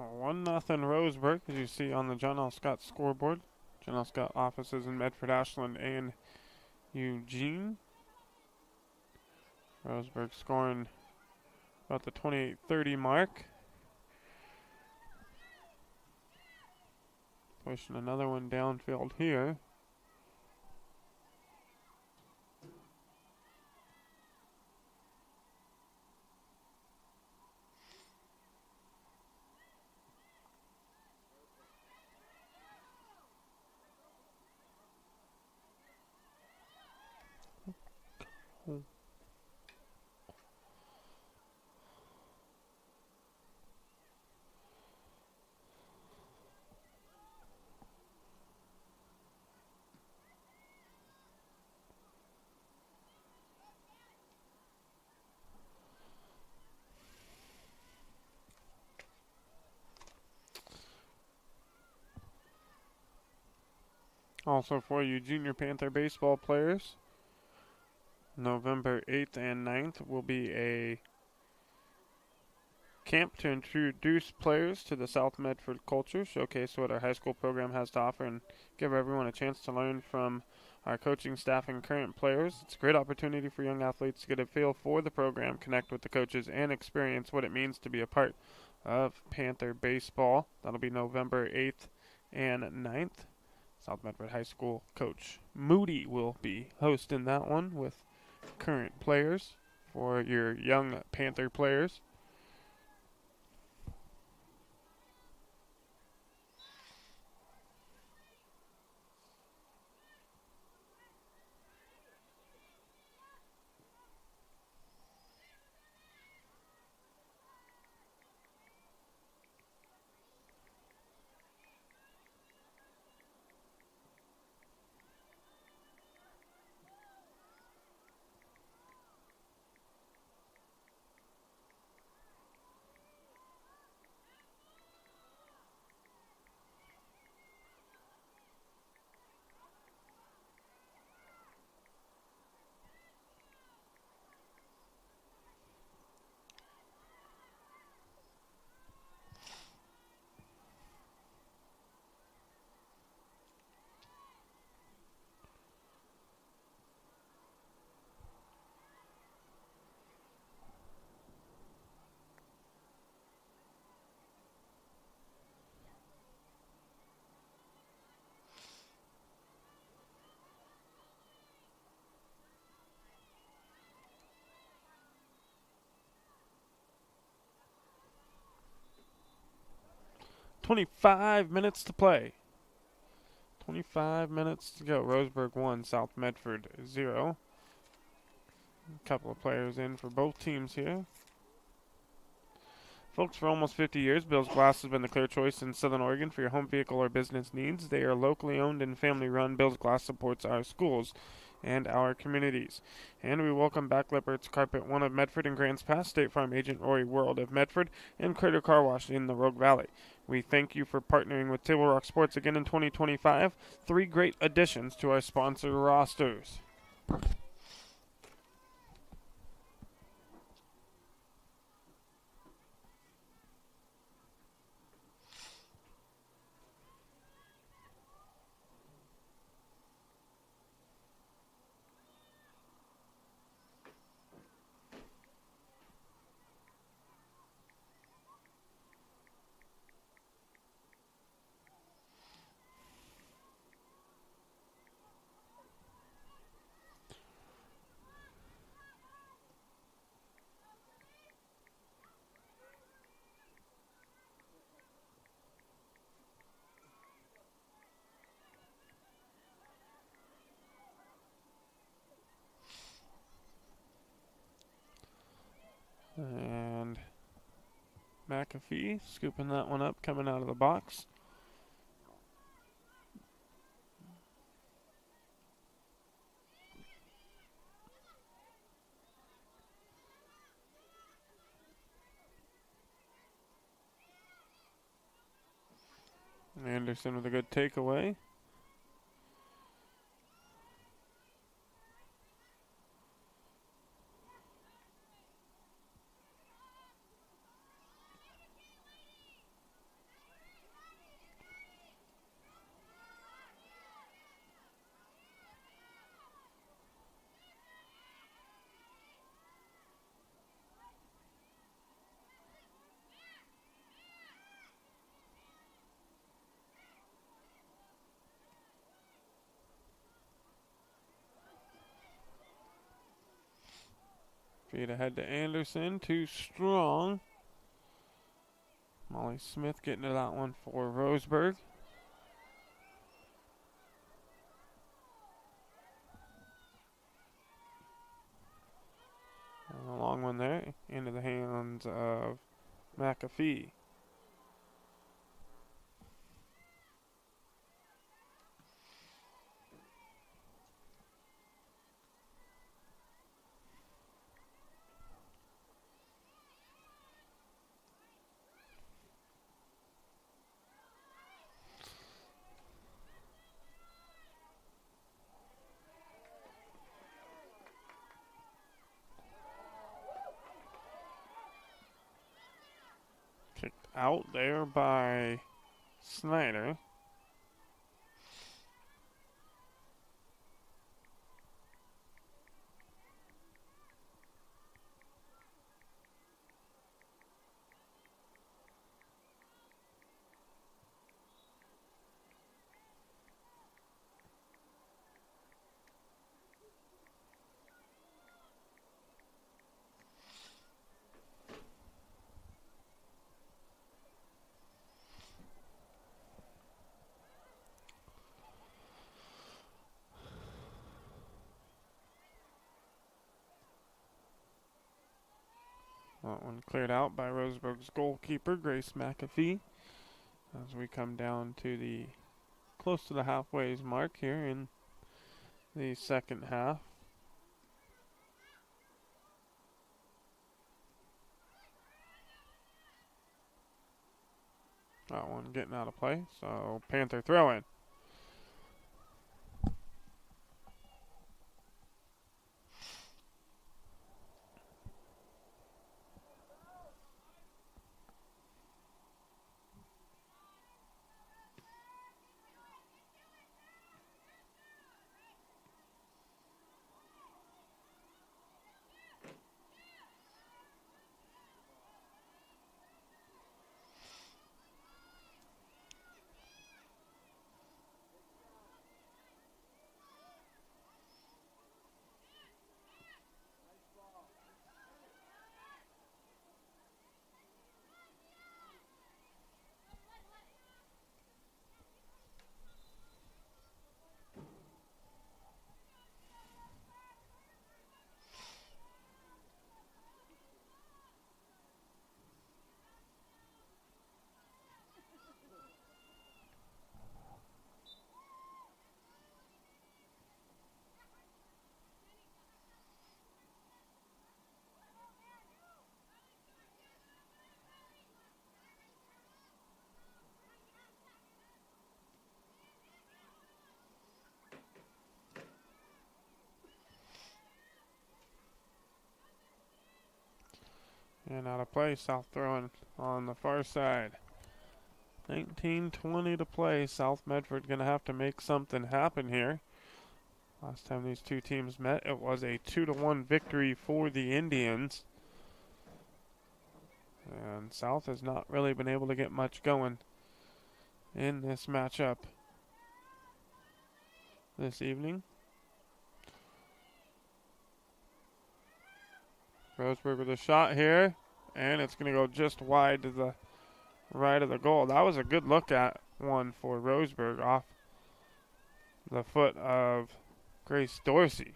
Oh, 1-0 Roseburg, as you see on the John L. Scott scoreboard. John L. Scott offices in Medford, Ashland, and Eugene. Roseburg scoring about the 28-30 mark. Pushing another one downfield here. Also for you Junior Panther baseball players, November 8th and 9th will be a camp to introduce players to the South Medford culture, showcase what our high school program has to offer, and give everyone a chance to learn from our coaching staff and current players. It's a great opportunity for young athletes to get a feel for the program, connect with the coaches, and experience what it means to be a part of Panther baseball. That'll be November 8th and 9th. South Medford High School coach Moody will be hosting that one with current players for your young Panther players. 25 minutes to play. 25 minutes to go. Roseburg 1, South Medford 0. A couple of players in for both teams here. Folks, for almost 50 years, Bill's Glass has been the clear choice in Southern Oregon for your home vehicle or business needs. They are locally owned and family-run. Bill's Glass supports our schools and our communities. And we welcome back Lippert's Carpet 1 of Medford and Grants Pass, State Farm Agent Rory World of Medford, and Crater Car Wash in the Rogue Valley. We thank you for partnering with Table Rock Sports again in 2025. 3 great additions to our sponsor rosters. And McAfee scooping that one up, coming out of the box. Anderson with a good takeaway. Feed ahead to Anderson, too strong. Molly Smith getting to that one for Roseburg. And a long one there, into the hands of McAfee. Kicked out there by Snyder. That one cleared out by Roseburg's goalkeeper, Grace McAfee. As we come down to the close to the halfway mark here in the second half. That one getting out of play, so Panther throw in. And out of play, South throwing on the far side. 19:20 to play. South Medford going to have to make something happen here. Last time these two teams met, it was a 2-1 victory for the Indians. And South has not really been able to get much going in this matchup this evening. Roseburg with a shot here, and it's going to go just wide to the right of the goal. That was a good look at one for Roseburg off the foot of Grace Dorsey.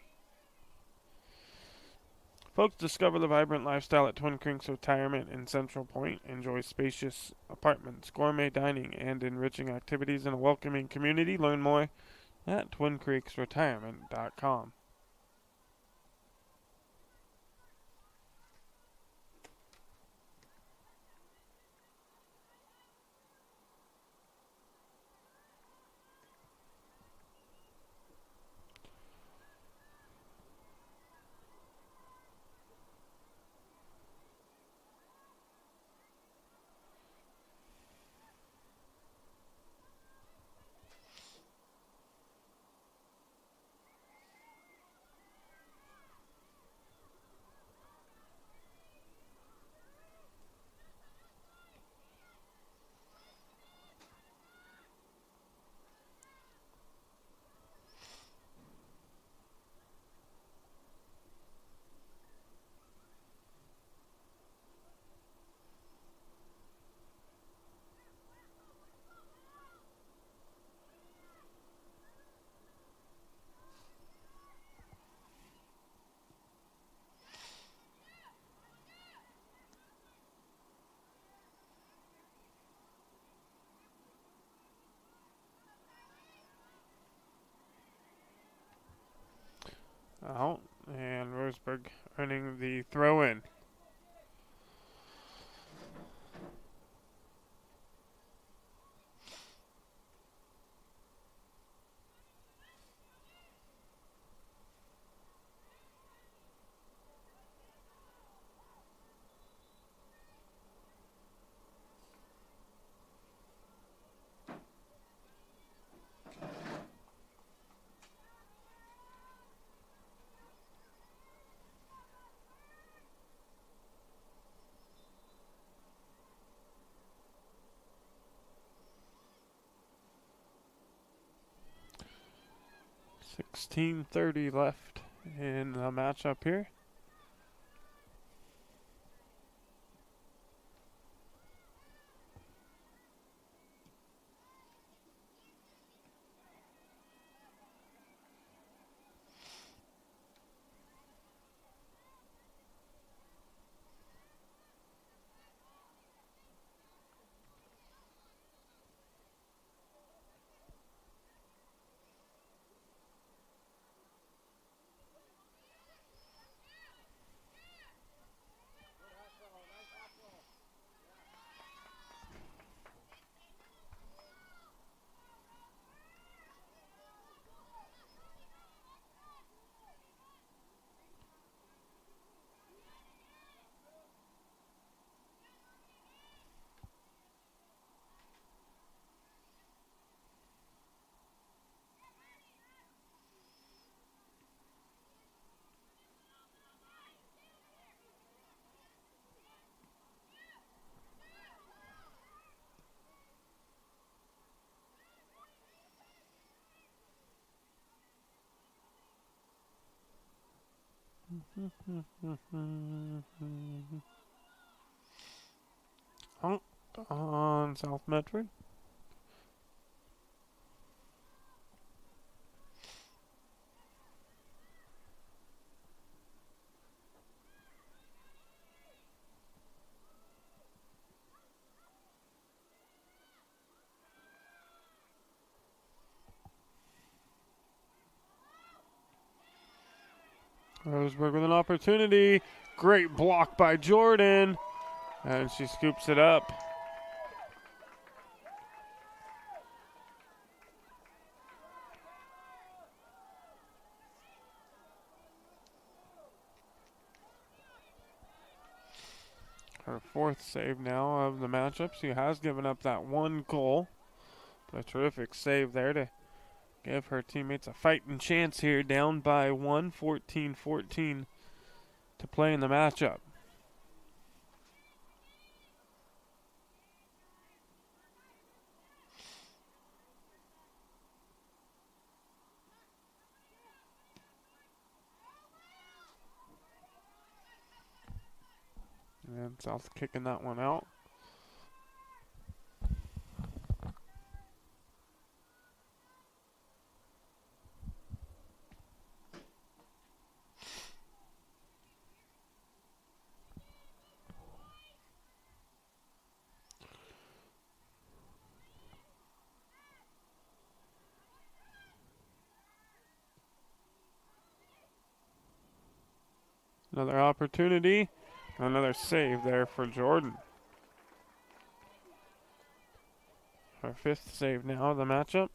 Folks, discover the vibrant lifestyle at Twin Creeks Retirement in Central Point. Enjoy spacious apartments, gourmet dining, and enriching activities in a welcoming community. Learn more at TwinCreeksRetirement.com. Out, and Roseburg earning the throw-in. $16:30 left in the matchup here. Out on South Medford. Roseburg with an opportunity. Great block by Jordan. And she scoops it up. Her 4th save now of the matchup. She has given up that 1 goal. But a terrific save there to give her teammates a fighting chance here, down by 1, 14-14 to play in the matchup. And South kicking that one out. Another opportunity. Another save there for Jordan. Her 5th save now of the matchup.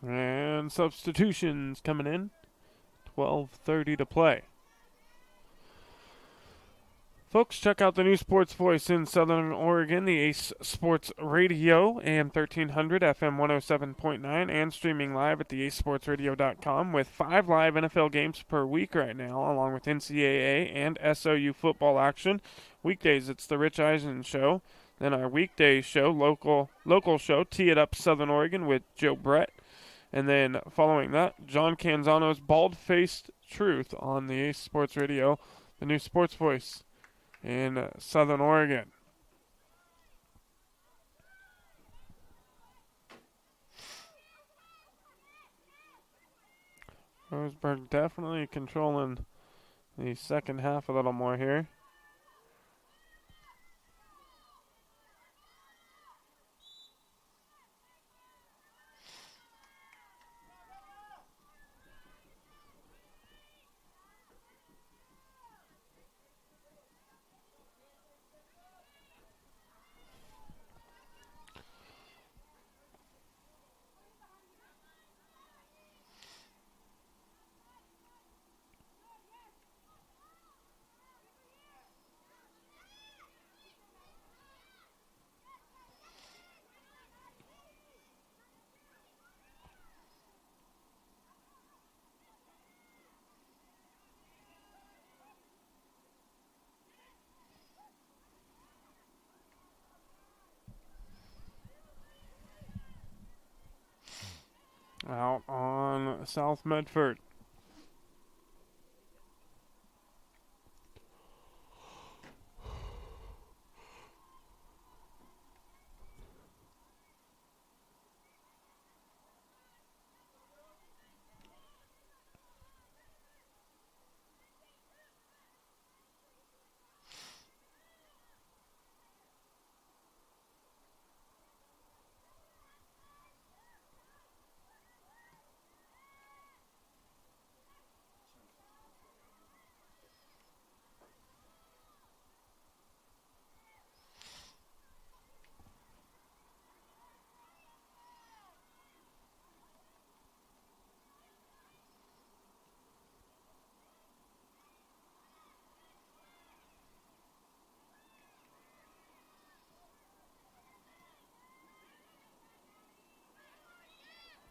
And substitutions coming in. 12:30 to play. Folks, check out the new sports voice in Southern Oregon, the Ace Sports Radio, AM 1300, FM 107.9, and streaming live at theacesportsradio.com with 5 live NFL games per week right now, along with NCAA and SOU football action. Weekdays, it's the Rich Eisen Show. Then our weekday show, local show, Tee It Up Southern Oregon with Joe Brett. And then following that, John Canzano's Bald-Faced Truth on the Ace Sports Radio, the new sports voice in Southern Oregon. Roseburg definitely controlling the second half a little more here. Out on South Medford.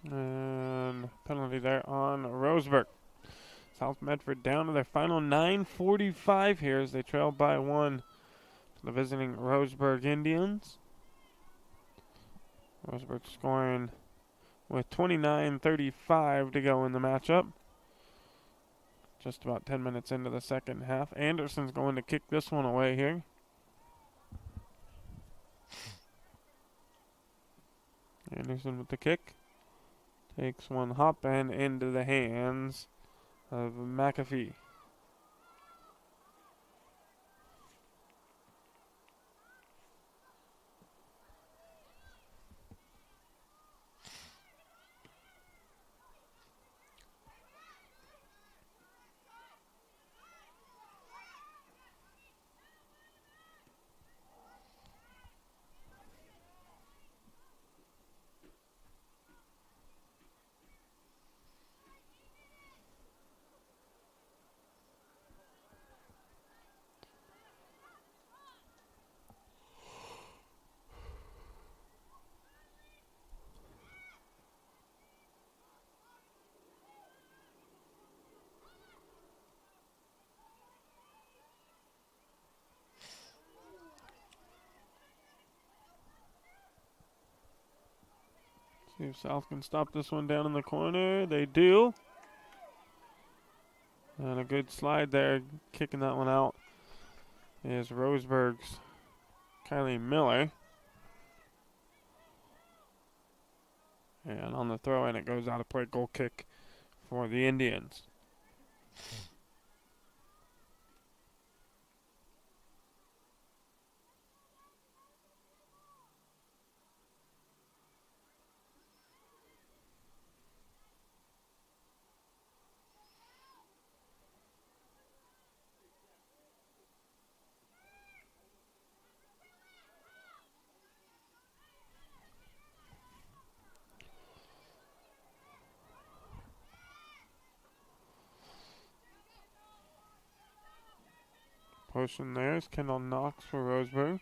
And penalty there on Roseburg. South Medford down to their final 9:45 here as they trail by 1 to the visiting Roseburg Indians. Roseburg scoring with 29:35 to go in the matchup. Just about 10 minutes into the second half. Anderson's going to kick this one away here. Anderson with the kick. Takes one hop and into the hands of McAfee. See if South can stop this one down in the corner. They do. And a good slide there, kicking that one out is Roseburg's Kylie Miller. And on the throw in, it goes out of play. Goal kick for the Indians. Potion there is Kendall Knox for Roseburg.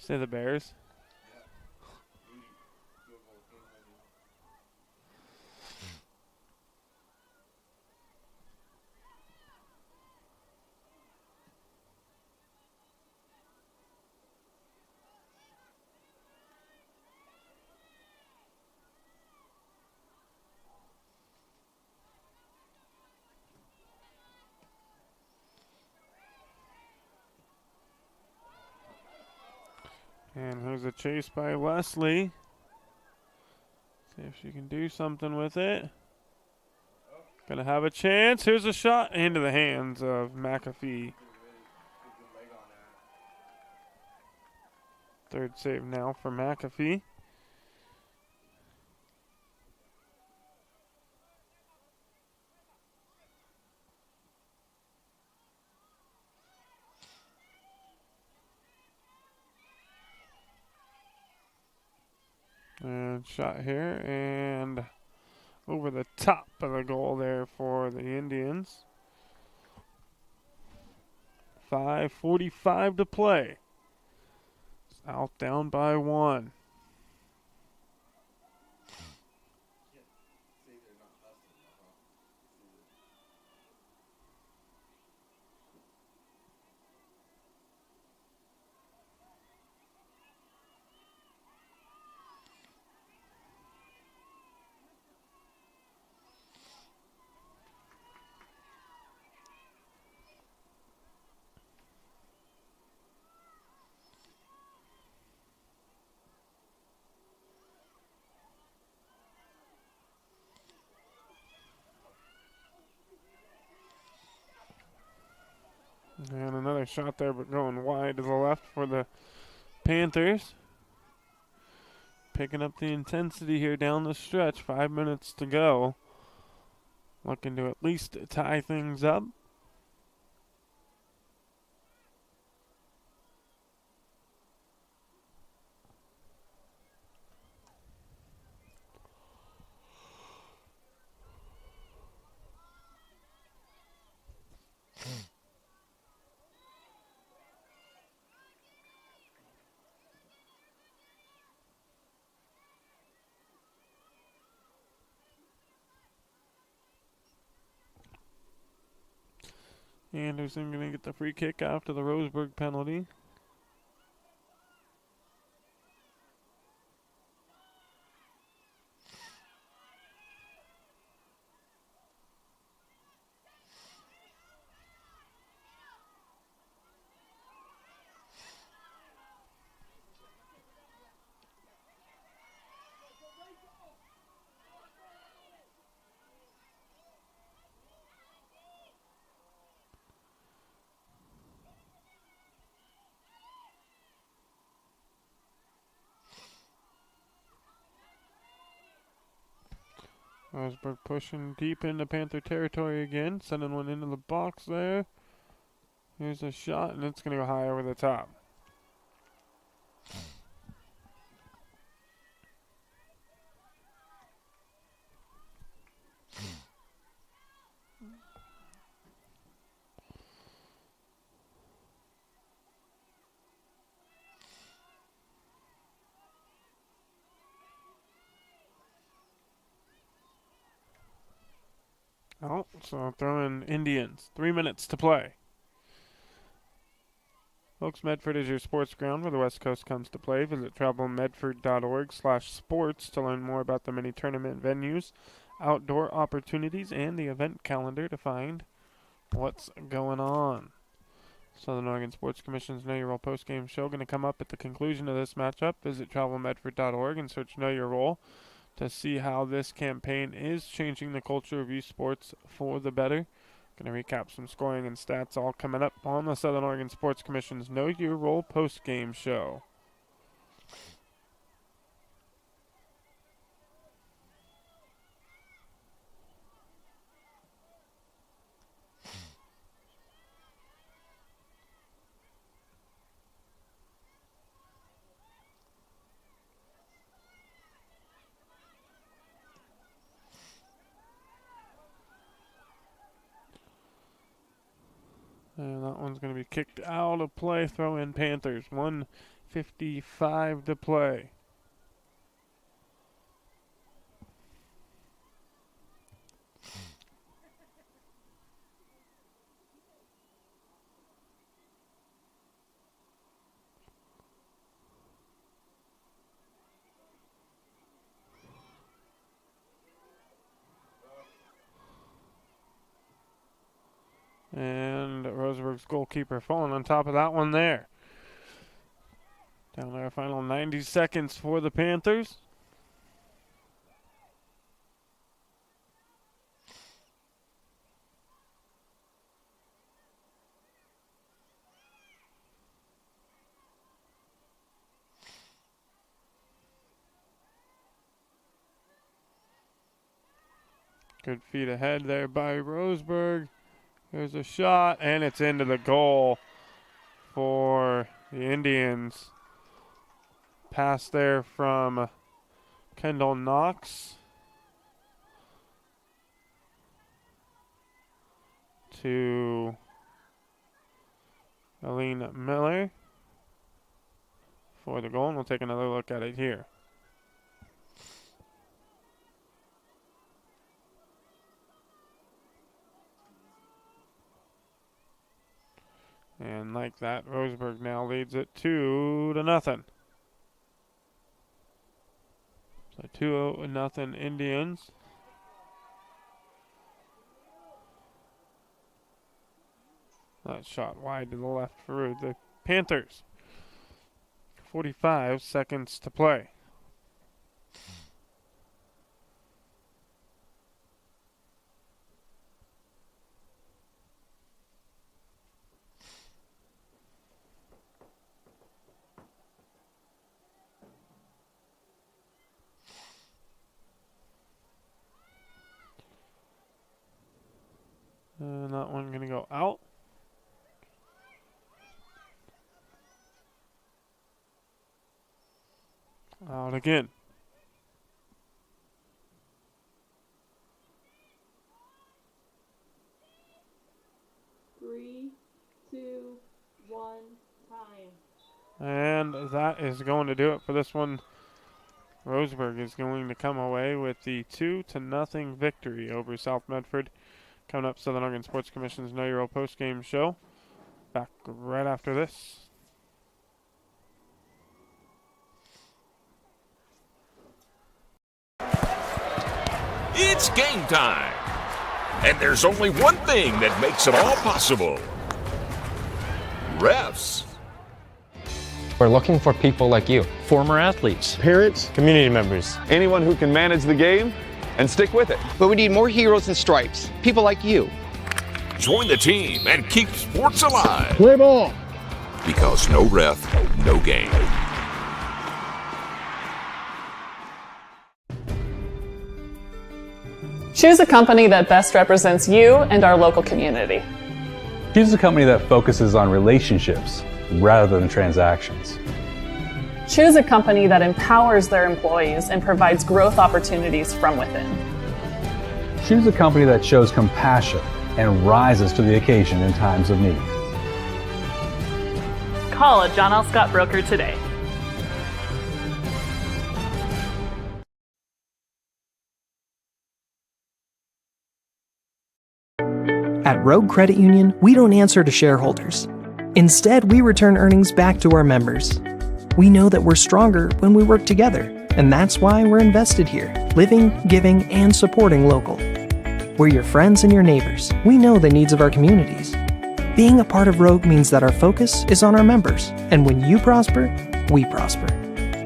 Say the Bears. And here's a chase by Leslie. See if she can do something with it. Gonna have a chance. Here's a shot into the hands of McAfee. Third save now for McAfee. And shot here and over the top of the goal there for the Indians. 5:45 to play. South down by 1. And another shot there, but going wide to the left for the Panthers. Picking up the intensity here down the stretch. 5 minutes to go. Looking to at least tie things up. Anderson going to get the free kick after the Roseburg penalty. Roseburg pushing deep into Panther territory again, sending one into the box there. Here's a shot, and it's going to go high over the top. Oh, so throw in Indians. 3 minutes to play. Folks, Medford is your sports ground where the West Coast comes to play. Visit travelmedford.org/sports to learn more about the many tournament venues, outdoor opportunities, and the event calendar to find what's going on. Southern Oregon Sports Commission's Know Your Role postgame show going to come up at the conclusion of this matchup. Visit travelmedford.org and search Know Your Role to see how this campaign is changing the culture of youth sports for the better. Going to recap some scoring and stats all coming up on the Southern Oregon Sports Commission's Know Your Role post-game show. And that one's going to be kicked out of play. Throw in Panthers. 1:55 to play. And Roseburg's goalkeeper falling on top of that one there. Down to our final 90 seconds for the Panthers. Good feet ahead there by Roseburg. There's a shot, and it's into the goal for the Indians. Pass there from Kendall Knox to Aline Miller for the goal, and we'll take another look at it here. And like that, Roseburg now leads it 2-0. So 2-0 Indians. That shot wide to the left for the Panthers. 45 seconds to play. And that one going to go out. Out again. Three, two, one, time. And that is going to do it for this one. Roseburg is going to come away with the 2-0 victory over South Medford. Coming up, Southern Oregon Sports Commission's Know Your Role post-game show. Back right after this. It's game time. And there's only one thing that makes it all possible. Refs. We're looking for people like you. Former athletes, parents, community members, anyone who can manage the game and stick with it. But we need more heroes in stripes, people like you. Join the team and keep sports alive. Play ball. Because no ref, no game. Choose a company that best represents you and our local community. Choose a company that focuses on relationships rather than transactions. Choose a company that empowers their employees and provides growth opportunities from within. Choose a company that shows compassion and rises to the occasion in times of need. Call a John L. Scott broker today. At Rogue Credit Union, we don't answer to shareholders. Instead, we return earnings back to our members. We know that we're stronger when we work together, and that's why we're invested here, living, giving, and supporting local. We're your friends and your neighbors. We know the needs of our communities. Being a part of Rogue means that our focus is on our members, and when you prosper, we prosper.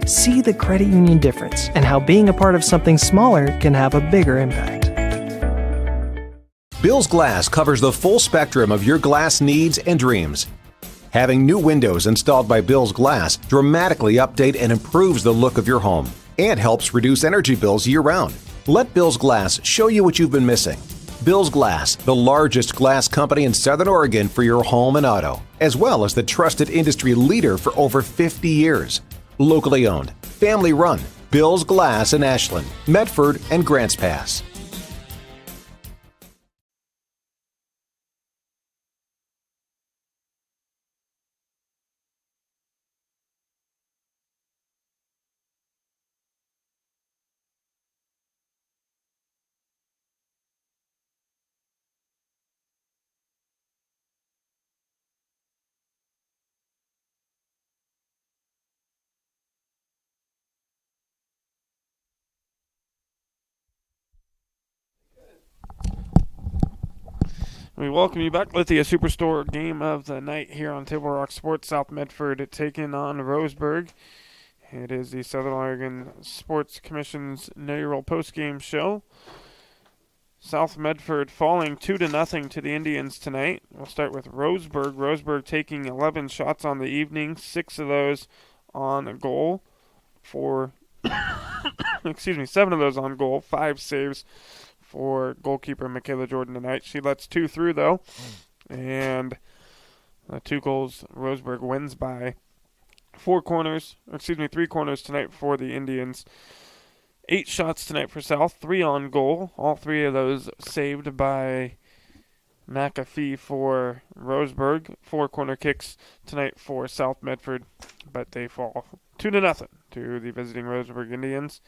See the credit union difference and how being a part of something smaller can have a bigger impact. Bill's Glass covers the full spectrum of your glass needs and dreams. Having new windows installed by Bill's Glass dramatically update and improves the look of your home and helps reduce energy bills year-round. Let Bill's Glass show you what you've been missing. Bill's Glass, the largest glass company in Southern Oregon for your home and auto, as well as the trusted industry leader for over 50 years. Locally owned, family run, Bill's Glass in Ashland, Medford, and Grants Pass. We welcome you back. Lithia Superstore game of the night here on Table Rock Sports. South Medford taking on Roseburg. It is the Southern Oregon Sports Commission's Know Your Role post-game show. South Medford falling 2-0 to the Indians tonight. We'll start with Roseburg. Roseburg taking 11 shots on the evening, 6 of those on goal. 7 of those on goal, 5 saves for goalkeeper Michaela Jordan tonight. She lets 2 through, though. And 2 goals, Roseburg wins by 3 corners tonight for the Indians. 8 shots tonight for South, 3 on goal. All 3 of those saved by McAfee for Roseburg. 4 corner kicks tonight for South Medford, but they fall 2-0 to the visiting Roseburg Indians.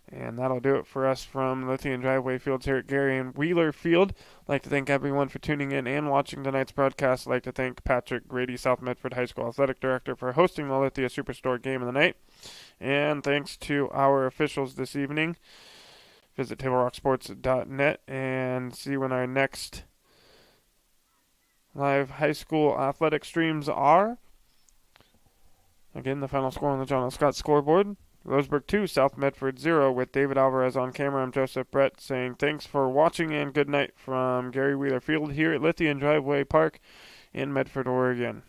And that'll do it for us from Lithium Driveway Fields here at Gary and Wheeler Field. I'd like to thank everyone for tuning in and watching tonight's broadcast. I'd like to thank Patrick Grady, South Medford High School Athletic Director, for hosting the Lithia Superstore game of the night. And thanks to our officials this evening. Visit TableRockSports.net and see when our next live high school athletic streams are. Again, the final score on the John L. Scott scoreboard. Roseburg 2, South Medford 0, with David Alvarez on camera. I'm Joseph Brett saying thanks for watching and good night from Gary Wheeler Field here at Lithia Driveway Park in Medford, Oregon.